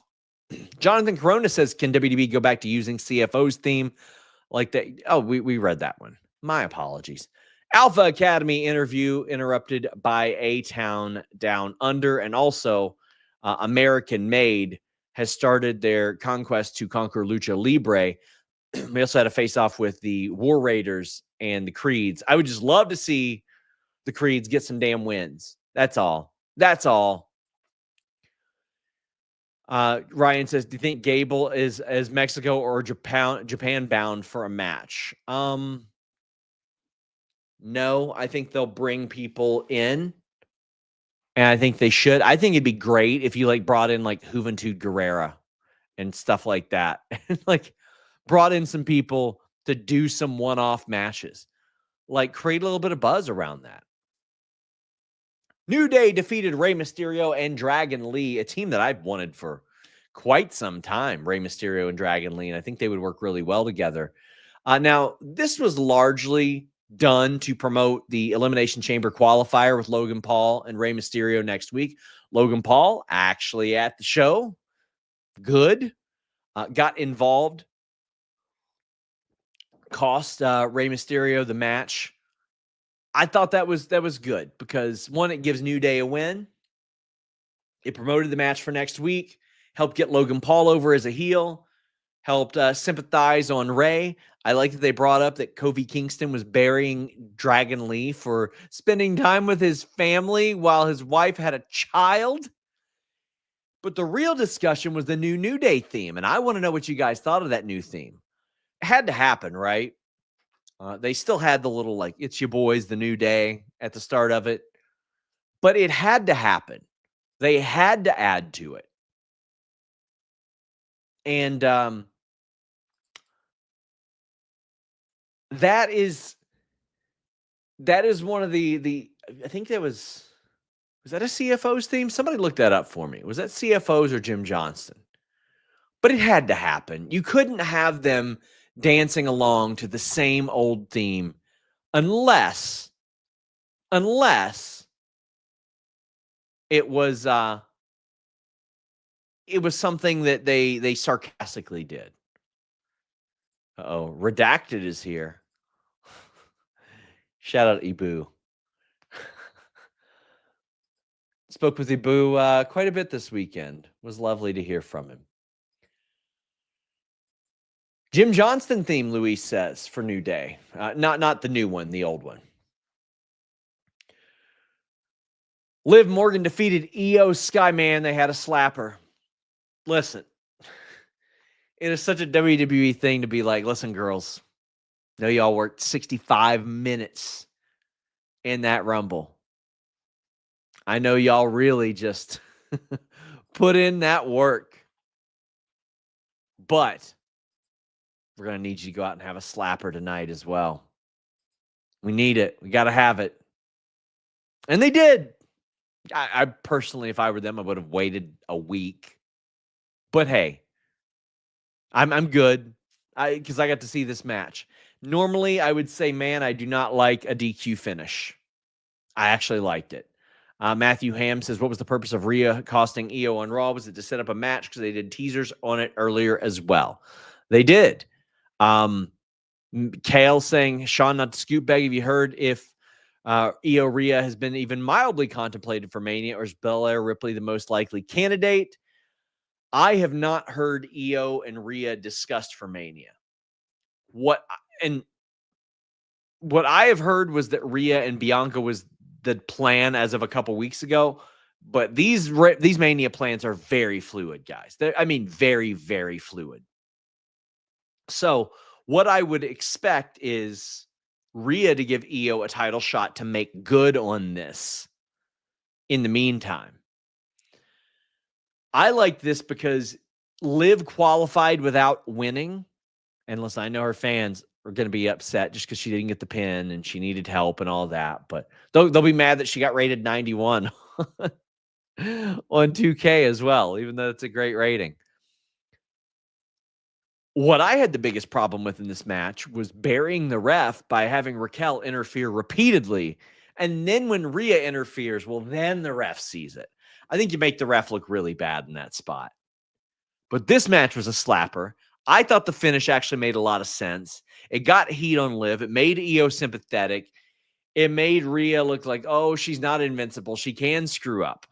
Jonathan Corona says, can WWE go back to using CFO's theme like that? Oh, we read that one. My apologies. Alpha Academy interview interrupted by A-Town Down Under, and also American Made has started their conquest to conquer Lucha Libre. We also had a face-off with the War Raiders and the Creeds. I would just love to see the Creeds get some damn wins. That's all. That's all. Ryan says, do you think Gable is Mexico or Japan bound for a match? No, I think they'll bring people in, and I think they should. I think it'd be great if you brought in Juventud Guerrera and stuff like that. Brought in some people to do some one-off matches. Create a little bit of buzz around that. New Day defeated Rey Mysterio and Dragon Lee, a team that I've wanted for quite some time, Rey Mysterio and Dragon Lee, and I think they would work really well together. Now, this was largely done to promote the Elimination Chamber qualifier with Logan Paul and Rey Mysterio next week. Logan Paul actually at the show. Good. Got involved. cost Rey Mysterio the match. I thought that was good because, one, it gives New Day a win. It promoted the match for next week, helped get Logan Paul over as a heel, helped sympathize on Rey. I like that they brought up that Kofi Kingston was burying Dragon Lee for spending time with his family while his wife had a child. But the real discussion was the New Day theme, and I want to know what you guys thought of that new theme. It had to happen, right? They still had the little, like, it's your boys, the New Day at the start of it. But it had to happen. They had to add to it. And that is one of the I think that was that a CFO's theme? Somebody look that up for me. Was that CFO's or Jim Johnston? But it had to happen. You couldn't have them dancing along to the same old theme unless it was something that they sarcastically did. Uh-oh, Redacted is here. Shout out Ibu. Spoke with Ibu quite a bit this weekend. It was lovely to hear from him. Jim Johnston theme, Luis says, for New Day. Not the new one, the old one. Liv Morgan defeated Io Skyman. They had a slapper. Listen, it is such a WWE thing to be like, listen, girls, I know y'all worked 65 minutes in that Rumble. I know y'all really just put in that work. But we're going to need you to go out and have a slapper tonight as well. We need it. We got to have it. And they did. I personally, if I were them, I would have waited a week. But hey, I'm good because I got to see this match. Normally, I would say, man, I do not like a DQ finish. I actually liked it. Matthew Ham says, what was the purpose of Rhea costing Io on Raw? Was it to set up a match? Because they did teasers on it earlier as well. They did. Kale saying, Sean, not to scoop bag, have you heard if Io Rhea has been even mildly contemplated for Mania, or is Belair Ripley the most likely candidate? I have not heard Io and Rhea discussed for Mania. What I have heard was that Rhea and Bianca was the plan as of a couple weeks ago, but these Mania plans are very fluid, guys. Very, very fluid. So what I would expect is Rhea to give Io a title shot to make good on this in the meantime. I like this because Liv qualified without winning. And listen, I know her fans are going to be upset just because she didn't get the pin and she needed help and all that. But they'll be mad that she got rated 91 on 2K as well, even though it's a great rating. What I had the biggest problem with in this match was burying the ref by having Raquel interfere repeatedly. And then when Rhea interferes, well, then the ref sees it. I think you make the ref look really bad in that spot. But this match was a slapper. I thought the finish actually made a lot of sense. It got heat on Liv. It made Io sympathetic. It made Rhea look like, oh, she's not invincible. She can screw up.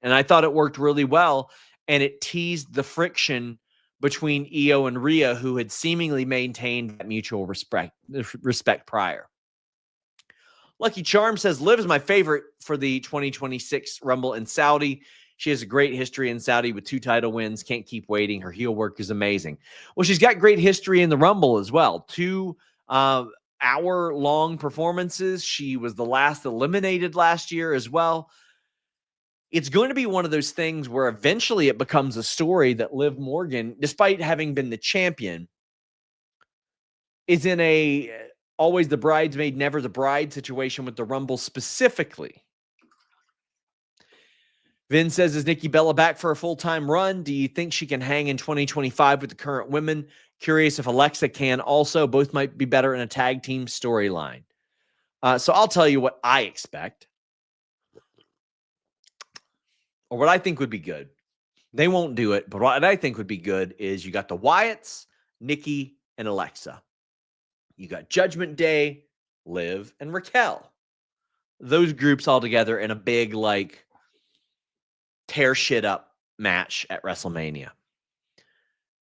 And I thought it worked really well. And it teased the friction between Io and Rhea, who had seemingly maintained that mutual respect prior. Lucky Charm says, Liv is my favorite for the 2026 Rumble in Saudi. She has a great history in Saudi with 2 title wins. Can't keep waiting. Her heel work is amazing. Well, she's got great history in the Rumble as well. 2 hour-long performances. She was the last eliminated last year as well. It's going to be one of those things where eventually it becomes a story that Liv Morgan, despite having been the champion, is in a always the bridesmaid, never the bride situation with the Rumble specifically. Vin says, is Nikki Bella back for a full-time run? Do you think she can hang in 2025 with the current women? Curious if Alexa can also. Both might be better in a tag team storyline. So I'll tell you what I expect. Or what I think would be good. They won't do it, but what I think would be good is you got the Wyatts, Nikki, and Alexa. You got Judgment Day, Liv, and Raquel. Those groups all together in a big, like, tear shit up match at WrestleMania.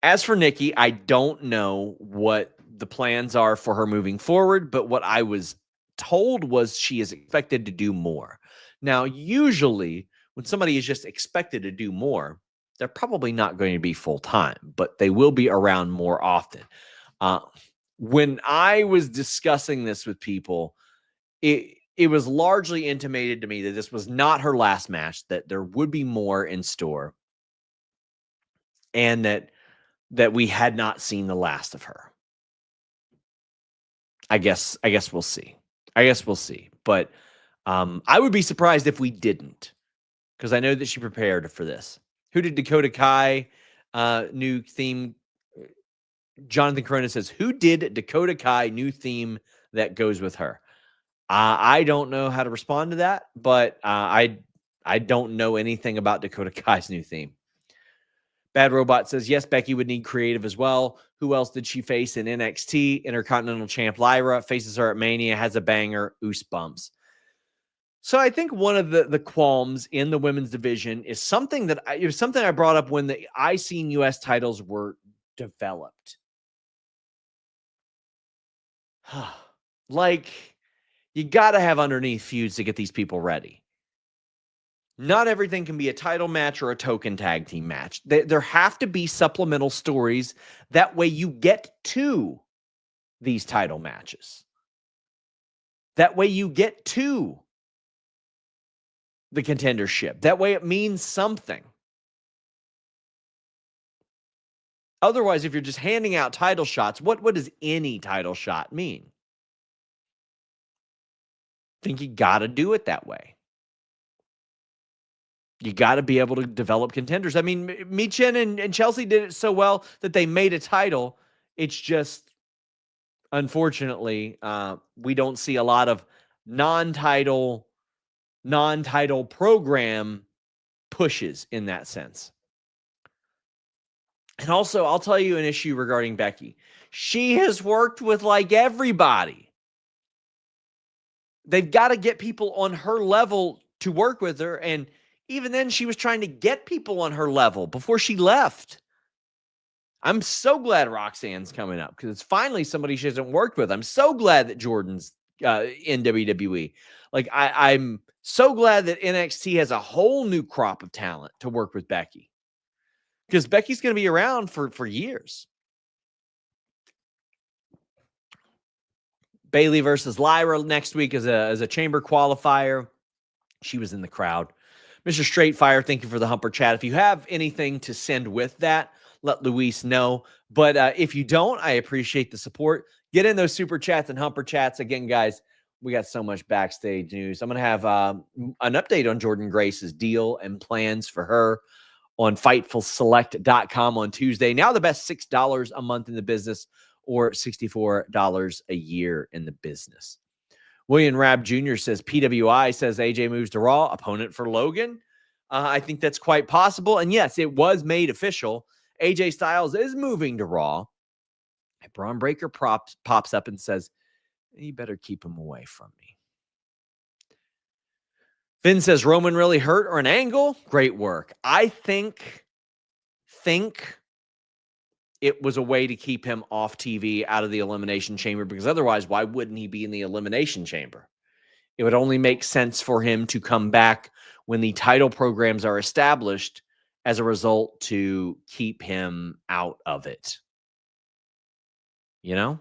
As for Nikki, I don't know what the plans are for her moving forward, but what I was told was she is expected to do more. Now, usually when somebody is just expected to do more, they're probably not going to be full time, but they will be around more often. When I was discussing this with people, it was largely intimated to me that this was not her last match, that there would be more in store, and that we had not seen the last of her. I guess we'll see. But I would be surprised if we didn't, because I know that she prepared for this. Who did Dakota Kai new theme? Jonathan Corona says, who did Dakota Kai new theme that goes with her? I don't know how to respond to that, but I don't know anything about Dakota Kai's new theme. Bad Robot says, yes, Becky would need creative as well. Who else did she face in NXT? Intercontinental Champ Lyra faces her at Mania, has a banger, oos bumps. So I think one of the qualms in the women's division is something that it was something I brought up when the IC and US titles were developed. Like, you got to have underneath feuds to get these people ready. Not everything can be a title match or a token tag team match. There have to be supplemental stories. That way you get to these title matches. That way you get to the contendership. That way it means something. Otherwise, if you're just handing out title shots, what does any title shot mean? I think you got to do it that way. You got to be able to develop contenders. I mean, Michin and Chelsea did it so well that they made a title. It's just, unfortunately, we don't see a lot of non-title program pushes in that sense. And also, I'll tell you an issue regarding Becky. She has worked with like everybody. They've got to get people on her level to work with her. And even then, she was trying to get people on her level before she left. I'm so glad Roxanne's coming up because it's finally somebody she hasn't worked with. I'm so glad that Jordan's in WWE. Like, I'm so glad that NXT has a whole new crop of talent to work with Becky, because Becky's going to be around for years. Bayley versus Lyra next week as a chamber qualifier. She was in the crowd. Mr. Straightfire, thank you for the Humper chat. If you have anything to send with that, let Luis know. But if you don't, I appreciate the support. Get in those super chats and Humper chats. Again, guys, we got so much backstage news. I'm going to have an update on Jordan Grace's deal and plans for her on FightfulSelect.com on Tuesday. Now the best $6 a month in the business, or $64 a year in the business. William Rabb Jr. says, PWI says AJ moves to Raw, opponent for Logan. I think that's quite possible. And yes, it was made official. AJ Styles is moving to Raw. Braun Breaker pops up and says, you better keep him away from me. Finn says, Roman really hurt or an angle? Great work. I think it was a way to keep him off TV, out of the Elimination Chamber, because otherwise, why wouldn't he be in the Elimination Chamber? It would only make sense for him to come back when the title programs are established as a result to keep him out of it. You know?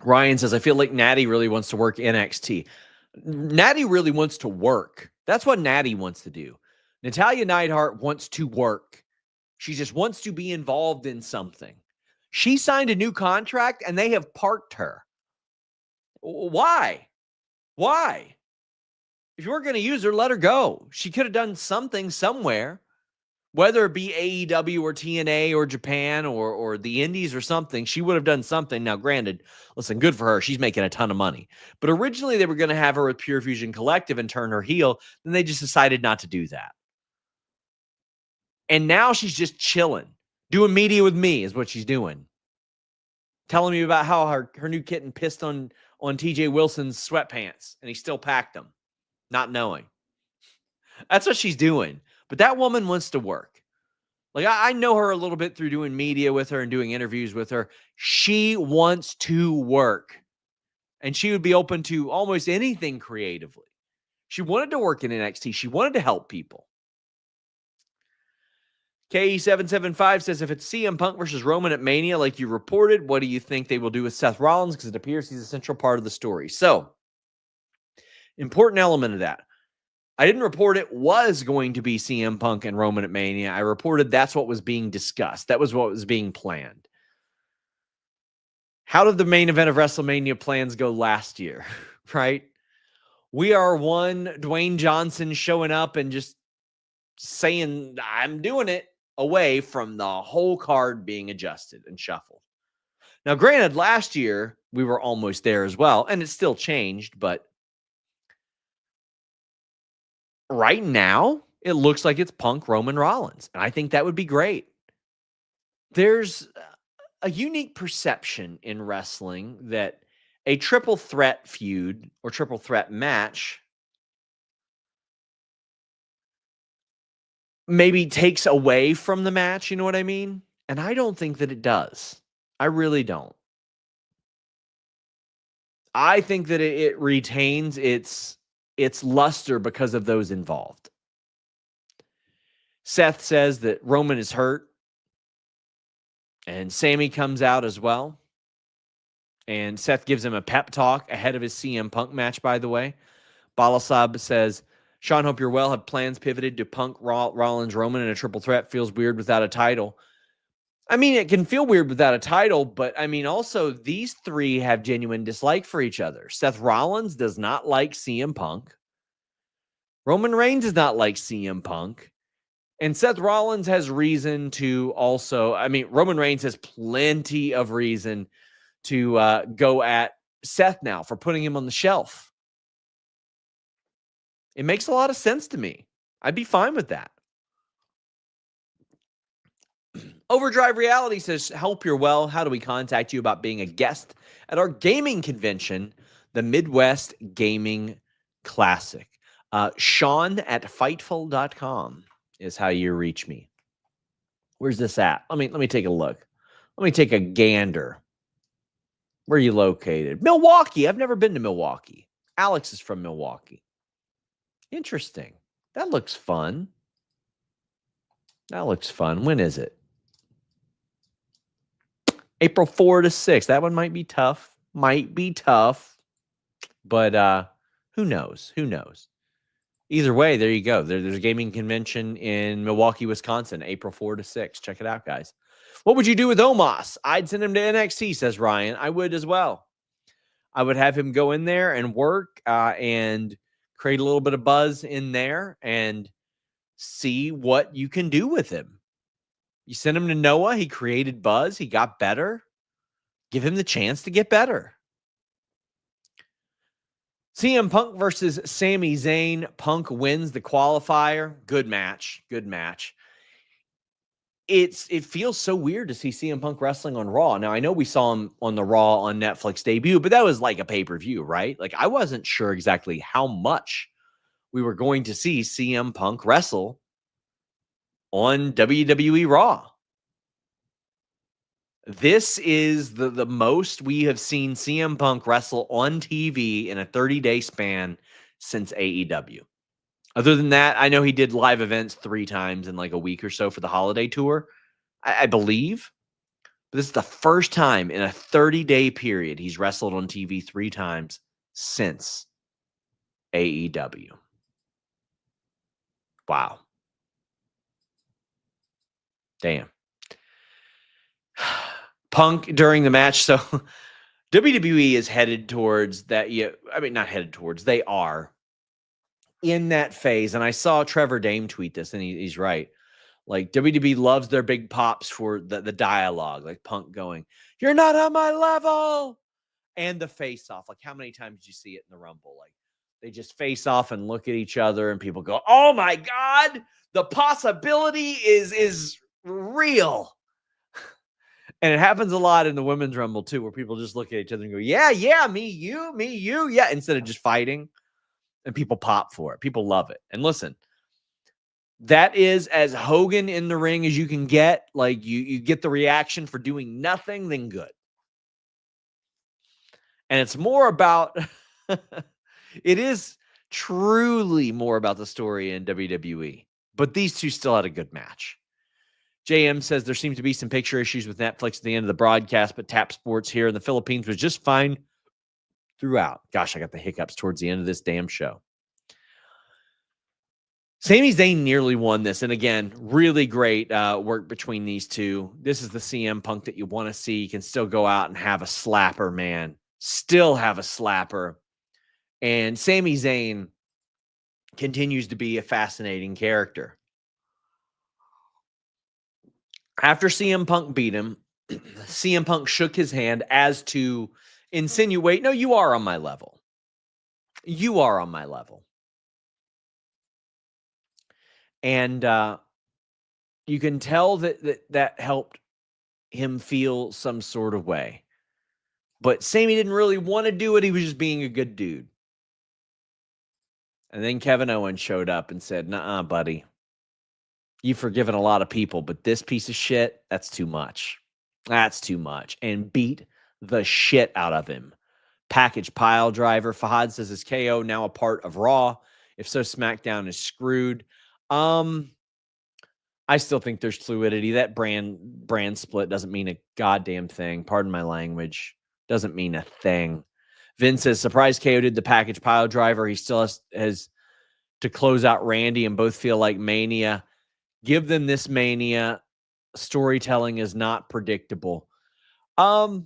Ryan says, I feel like Natty really wants to work NXT. Natty really wants to work. That's what Natty wants to do. Natalya Neidhart wants to work. She just wants to be involved in something. She signed a new contract and they have parked her. Why? If you weren't going to use her, let her go. She could have done something somewhere, whether it be AEW or TNA or Japan or the Indies or something. She would have done something. Now, granted, listen, good for her. She's making a ton of money. But originally they were going to have her with Pure Fusion Collective and turn her heel. Then they just decided not to do that. And now she's just chilling. Doing media with me is what she's doing. Telling me about how her new kitten pissed on TJ Wilson's sweatpants and he still packed them, not knowing. That's what she's doing. But that woman wants to work. Like, I know her a little bit through doing media with her and doing interviews with her. She wants to work. And she would be open to almost anything creatively. She wanted to work in NXT. She wanted to help people. KE775 says, if it's CM Punk versus Roman at Mania, like you reported, what do you think they will do with Seth Rollins? Because it appears he's a central part of the story. So, important element of that. I didn't report it was going to be CM Punk and Roman at Mania. I reported that's what was being discussed. That was what was being planned. How did the main event of WrestleMania plans go last year, right? We are one Dwayne Johnson showing up and just saying, I'm doing it, away from the whole card being adjusted and shuffled. Now, granted, last year we were almost there as well, and it still changed, but right now it looks like it's Punk, Roman, Rollins, and I think that would be great. There's a unique perception in wrestling that a triple threat feud or triple threat match maybe takes away from the match, you know what I mean? And I don't think that it does. I really don't. I think that it retains its luster because of those involved. Seth says that Roman is hurt, and Sammy comes out as well. And Seth gives him a pep talk ahead of his CM Punk match, by the way. Balasab says, Sean, hope you're well. Have plans pivoted to Punk, Rollins, Roman in a triple threat? Feels weird without a title. I mean, it can feel weird without a title, but I mean, also, these three have genuine dislike for each other. Seth Rollins does not like CM Punk. Roman Reigns does not like CM Punk. And Seth Rollins has reason to also, I mean, Roman Reigns has plenty of reason to go at Seth now for putting him on the shelf. It makes a lot of sense to me. I'd be fine with that. Overdrive Reality says, hope you're well. How do we contact you about being a guest at our gaming convention, the Midwest Gaming Classic? Sean at Fightful.com is how you reach me. Where's this at? Let me take a look. Let me take a gander. Where are you located? Milwaukee. I've never been to Milwaukee. Alex is from Milwaukee. Interesting. That looks fun. That looks fun. When is it? April 4 to 6. That one might be tough. But who knows? Who knows? Either way, there you go. There's a gaming convention in Milwaukee, Wisconsin, April 4 to 6. Check it out, guys. What would you do with Omos? I'd send him to NXT, says Ryan. I would as well. I would have him go in there and work and create a little bit of buzz in there and see what you can do with him. You send him to Noah. He created buzz. He got better. Give him the chance to get better. CM Punk versus Sami Zayn. Punk wins the qualifier. Good match. Good match. It feels so weird to see CM Punk wrestling on Raw. Now, I know we saw him on the Raw on Netflix debut, but that was like a pay-per-view, right? Like, I wasn't sure exactly how much we were going to see CM Punk wrestle on WWE Raw. This is the most we have seen CM Punk wrestle on TV in a 30-day span since AEW. Other than that, I know he did live events 3 times in like a week or so for the holiday tour, I believe. But this is the first time in a 30-day period he's wrestled on TV 3 times since AEW. Wow. Damn. Punk during the match. So WWE is headed towards that. Yeah, I mean, not headed towards. They are in that phase. And I saw Trevor Dame tweet this, and he's right. Like, WWE loves their big pops for the dialogue, like Punk going, "You're not on my level," and the face off. Like, how many times did you see it in the Rumble? Like, they just face off and look at each other, and people go, "Oh my God, the possibility is real." And it happens a lot in the women's rumble too, where people just look at each other and go, yeah, me, you, yeah, instead of just fighting. And people pop for it. People love it. And listen, that is as Hogan in the ring as you can get. Like you get the reaction for doing nothing, then good. And it's more about, it is truly more about the story in WWE. But these two still had a good match. JM says there seems to be some picture issues with Netflix at the end of the broadcast, but Tap Sports here in the Philippines was just fine throughout. Gosh, I got the hiccups towards the end of this damn show. Sami Zayn nearly won this. And again, really great work between these two. This is the CM Punk that you want to see. You can still go out and have a slapper, man. Still have a slapper. And Sami Zayn continues to be a fascinating character. After CM Punk beat him, CM Punk shook his hand as to insinuate, no, you are on my level. You are on my level. And you can tell that helped him feel some sort of way. But Sami didn't really want to do it. He was just being a good dude. And then Kevin Owens showed up and said, nuh-uh, buddy. You've forgiven a lot of people, but this piece of shit, that's too much. That's too much. And beat the shit out of him. Package pile driver. Fahad says, is KO now a part of Raw? If so, SmackDown is screwed. I still think there's fluidity. That brand split doesn't mean a goddamn thing. Pardon my language. Doesn't mean a thing. Vince says, surprise KO did the package pile driver. He still has to close out Randy and both feel like Mania. Give them this Mania. Storytelling is not predictable. I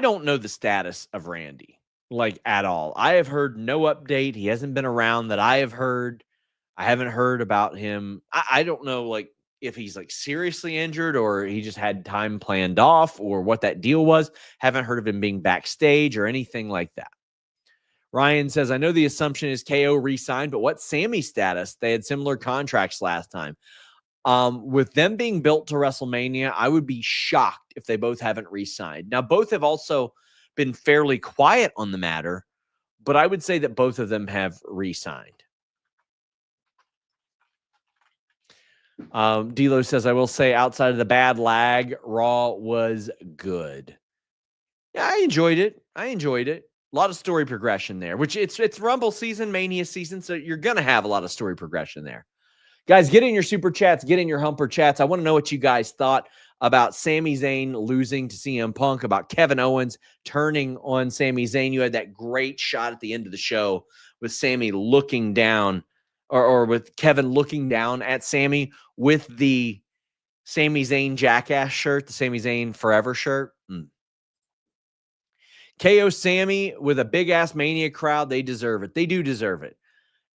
don't know the status of Randy, like, at all. I have heard no update. He hasn't been around that I have heard. I haven't heard about him. I don't know, like, if he's, like, seriously injured or he just had time planned off or what that deal was. Haven't heard of him being backstage or anything like that. Ryan says, I know the assumption is KO re-signed, but what's Sami's status? They had similar contracts last time. With them being built to WrestleMania, I would be shocked if they both haven't re-signed. Now, both have also been fairly quiet on the matter, but I would say that both of them have re-signed. D'Lo says, I will say outside of the bad lag, Raw was good. Yeah, I enjoyed it. A lot of story progression there, which it's Rumble season, Mania season, so you're going to have a lot of story progression there. Guys, get in your super chats, get in your humper chats. I want to know what you guys thought about Sami Zayn losing to CM Punk, about Kevin Owens turning on Sami Zayn. You had that great shot at the end of the show with Sami looking down, or with Kevin looking down at Sami with the Sami Zayn Jackass shirt, the Sami Zayn Forever shirt. KO Sami with a big-ass Mania crowd, they deserve it. They do deserve it.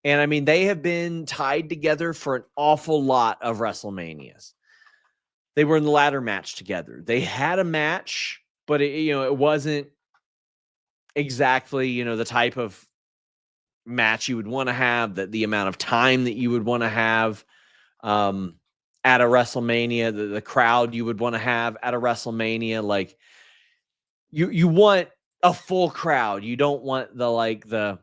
And, I mean, they have been tied together for an awful lot of WrestleManias. They were in the ladder match together. They had a match, but, it wasn't exactly, the type of match you would want to have, the amount of time that you would want to have at a WrestleMania, the crowd you would want to have at a WrestleMania. Like, you want a full crowd. You don't want the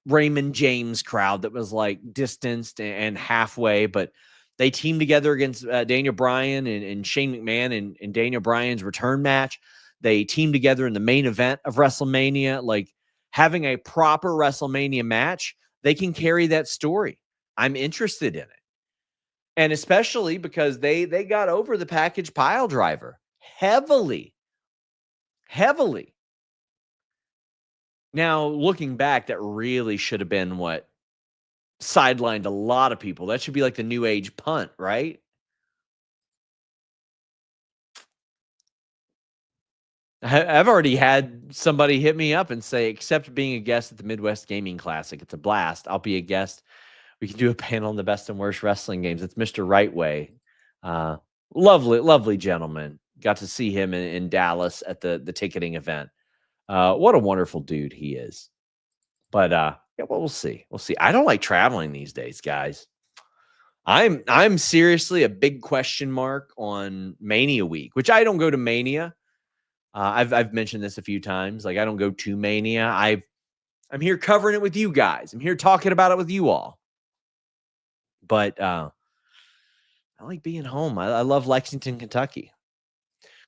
Raymond James crowd that was like distanced and halfway, but they teamed together against Daniel Bryan and Shane McMahon and Daniel Bryan's return match. They teamed together in the main event of WrestleMania. Like, having a proper WrestleMania match, they can carry that story. I'm interested in it. And especially because they got over the package pile driver heavily. Now, looking back, that really should have been what sidelined a lot of people. That should be like the new age punt, right? I've already had somebody hit me up and say, except being a guest at the Midwest Gaming Classic, it's a blast. I'll be a guest. We can do a panel on the best and worst wrestling games. It's Mr. Rightway. Lovely gentleman. Got to see him in Dallas at the ticketing event. What a wonderful dude he is. But yeah, well, we'll see. I don't like traveling these days, guys. I'm seriously a big question mark on Mania week, which I don't go to Mania. I've mentioned this a few times. Like I don't go to Mania. I'm here covering it with you guys. I'm here talking about it with you all. But I like being home. I love Lexington, Kentucky.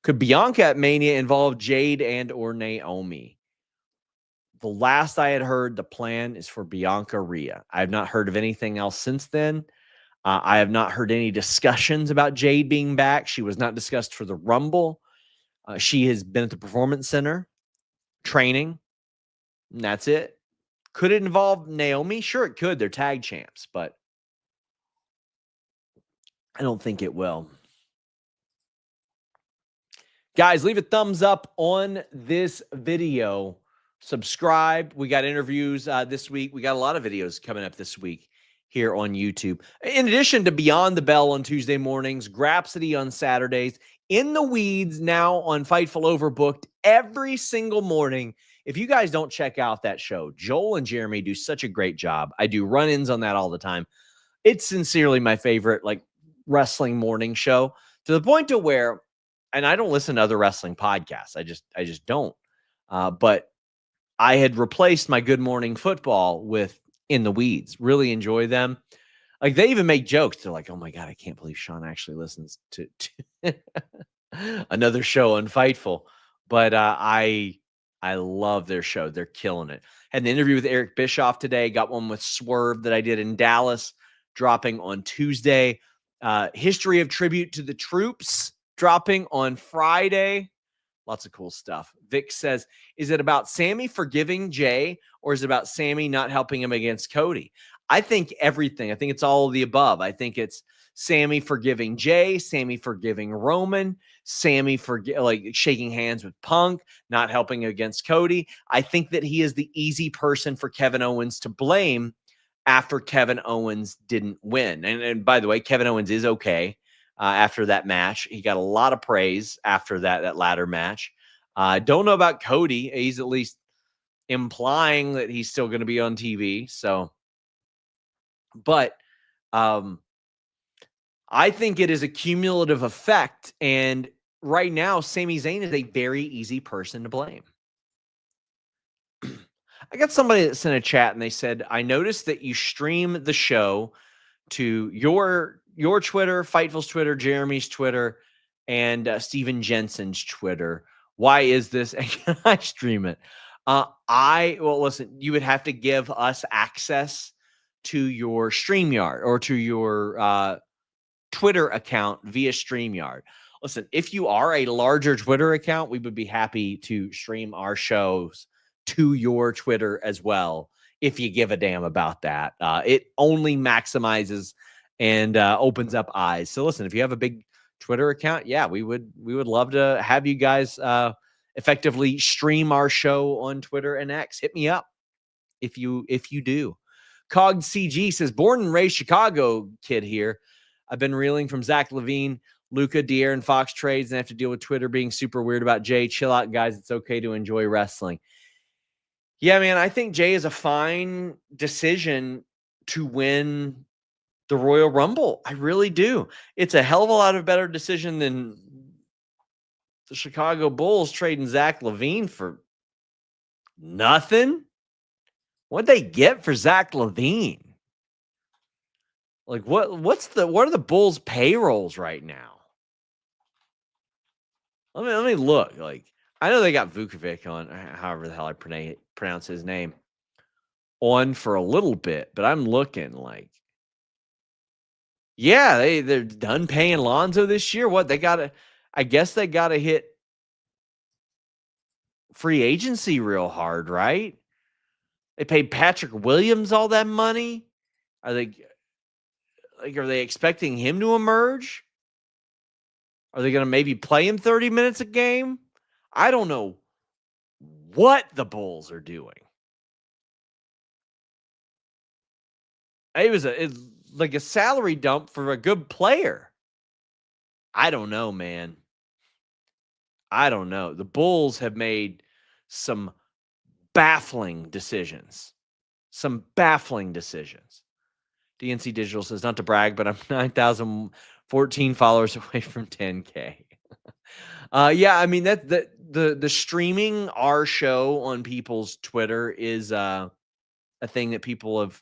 Could Bianca at Mania involve Jade and or Naomi? The last I had heard, the plan is for Bianca Rhea. I have not heard of anything else since then. I have not heard any discussions about Jade being back. She was not discussed for the Rumble. She has been at the Performance Center training, and that's it. Could it involve Naomi? Sure, it could. They're tag champs, but I don't think it will. Guys, leave a thumbs up on this video. Subscribe. We got interviews this week. We got a lot of videos coming up this week here on YouTube. In addition to Beyond the Bell on Tuesday mornings, Grapsody on Saturdays, In the Weeds now on Fightful Overbooked every single morning. If you guys don't check out that show, Joel and Jeremy do such a great job. I do run-ins on that all the time. It's sincerely my favorite like wrestling morning show, to the point to where, and I don't listen to other wrestling podcasts. I just don't. But I had replaced my Good Morning Football with In the Weeds. Really enjoy them. Like they even make jokes. They're like, "Oh my god, I can't believe Sean actually listens to another show on Fightful." But I love their show. They're killing it. Had an interview with Eric Bischoff today. Got one with Swerve that I did in Dallas, dropping on Tuesday. History of Tribute to the Troops dropping on Friday. Lots of cool stuff. Vic says, is it about Sammy forgiving Jey or is it about Sammy not helping him against Cody? I think everything. I think it's all of the above. I think it's Sammy forgiving Jey, Sammy forgiving Roman, Sammy like shaking hands with Punk, not helping against Cody. I think that he is the easy person for Kevin Owens to blame after Kevin Owens didn't win. And by the way, Kevin Owens is okay. After that match, he got a lot of praise after that ladder match. Don't know about Cody. He's at least implying that he's still going to be on TV. So, but I think it is a cumulative effect. And right now, Sami Zayn is a very easy person to blame. I got somebody that sent a chat and they said, I noticed that you stream the show to your Twitter, Fightful's Twitter, Jeremy's Twitter, and Steven Jensen's Twitter. Why is this? And can I stream it? Well, listen, you would have to give us access to your StreamYard or to your Twitter account via StreamYard. Listen, if you are a larger Twitter account, we would be happy to stream our shows to your Twitter as well, if you give a damn about that. It only maximizes and opens up eyes. So listen, if you have a big Twitter account, yeah, we would love to have you guys effectively stream our show on Twitter and X. Hit me up if you do. Cog CG says, born and raised Chicago kid here. I've been reeling from Zach Levine, Luca, De'Aaron Fox trades, and have to deal with Twitter being super weird about Jey. Chill out, guys. It's okay to enjoy wrestling. Yeah, man, I think Jey is a fine decision to win the Royal Rumble. I really do. It's a hell of a lot of better decision than the Chicago Bulls trading Zach Levine for nothing. What'd they get for Zach Levine? Like what are the Bulls payrolls right now? Let me look. Like I know they got Vukovic on, however the hell I pronounce his name, on for a little bit, but I'm looking like, yeah, they're done paying Lonzo this year. What I guess they gotta hit free agency real hard, right? They paid Patrick Williams all that money. Are they expecting him to emerge? Are they gonna maybe play him 30 minutes a game? I don't know what the Bulls are doing. It's like a salary dump for a good player. I don't know, man. I don't know. The Bulls have made some baffling decisions. DNC Digital says, not to brag, but I'm 9,014 followers away from 10K. Yeah, I mean that the streaming our show on people's Twitter is a thing that people have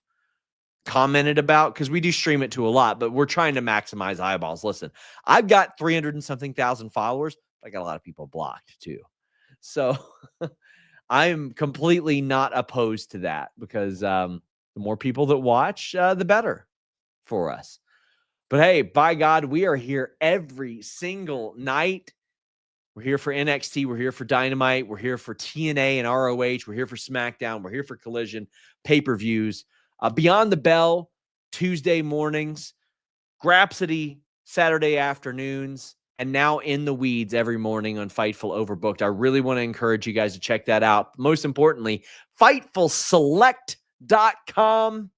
commented about because we do stream it to a lot, but we're trying to maximize eyeballs. Listen, I've got 300 and something thousand followers, but I got a lot of people blocked too. So I'm completely not opposed to that because the more people that watch, the better for us. But hey, by God, we are here every single night. We're here for NXT. We're here for Dynamite. We're here for TNA and ROH. We're here for SmackDown. We're here for Collision, pay-per-views. Beyond the Bell, Tuesday mornings. Grapsody, Saturday afternoons. And now In the Weeds every morning on Fightful Overbooked. I really want to encourage you guys to check that out. Most importantly, FightfulSelect.com.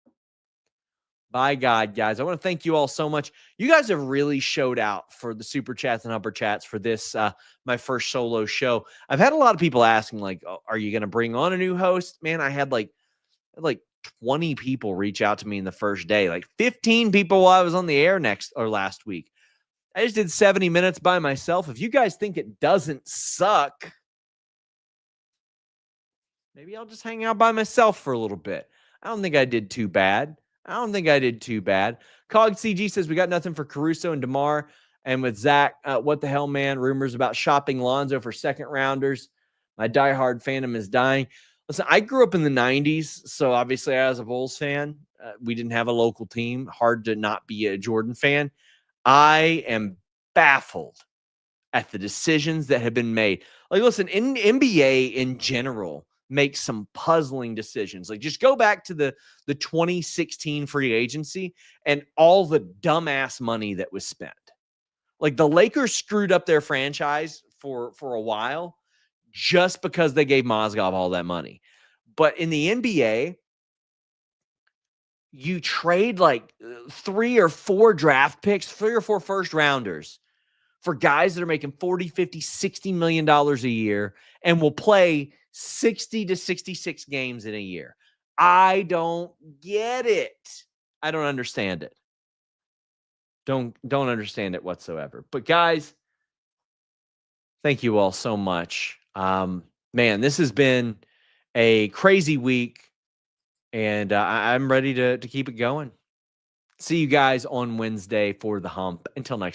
By God, guys, I want to thank you all so much. You guys have really showed out for the super chats and upper chats for this, my first solo show. I've had a lot of people asking, like, oh, are you going to bring on a new host? Man, I had like 20 people reach out to me in the first day, like 15 people while I was on the air last week. I just did 70 minutes by myself. If you guys think it doesn't suck, maybe I'll just hang out by myself for a little bit. I don't think I did too bad. Cog CG says we got nothing for Caruso and DeMar. And with Zach, what the hell, man? Rumors about shopping Lonzo for second rounders. My diehard fandom is dying. Listen, I grew up in the 90s, so obviously I was a Bulls fan. We didn't have a local team. Hard to not be a Jordan fan. I am baffled at the decisions that have been made. Like, listen, in NBA in general, make some puzzling decisions. Like, just go back to the 2016 free agency and all the dumbass money that was spent. Like, the Lakers screwed up their franchise for a while just because they gave Mozgov all that money. But in the NBA, you trade like 3 or 4 draft picks, 3 or 4 first rounders for guys that are making 40, 50, 60 million dollars a year and will play 60 to 66 games in a year. I don't get it. I don't understand it. Don't understand it whatsoever. But guys, thank you all so much. Man, this has been a crazy week, and I'm ready to keep it going. See you guys on Wednesday for the hump. Until next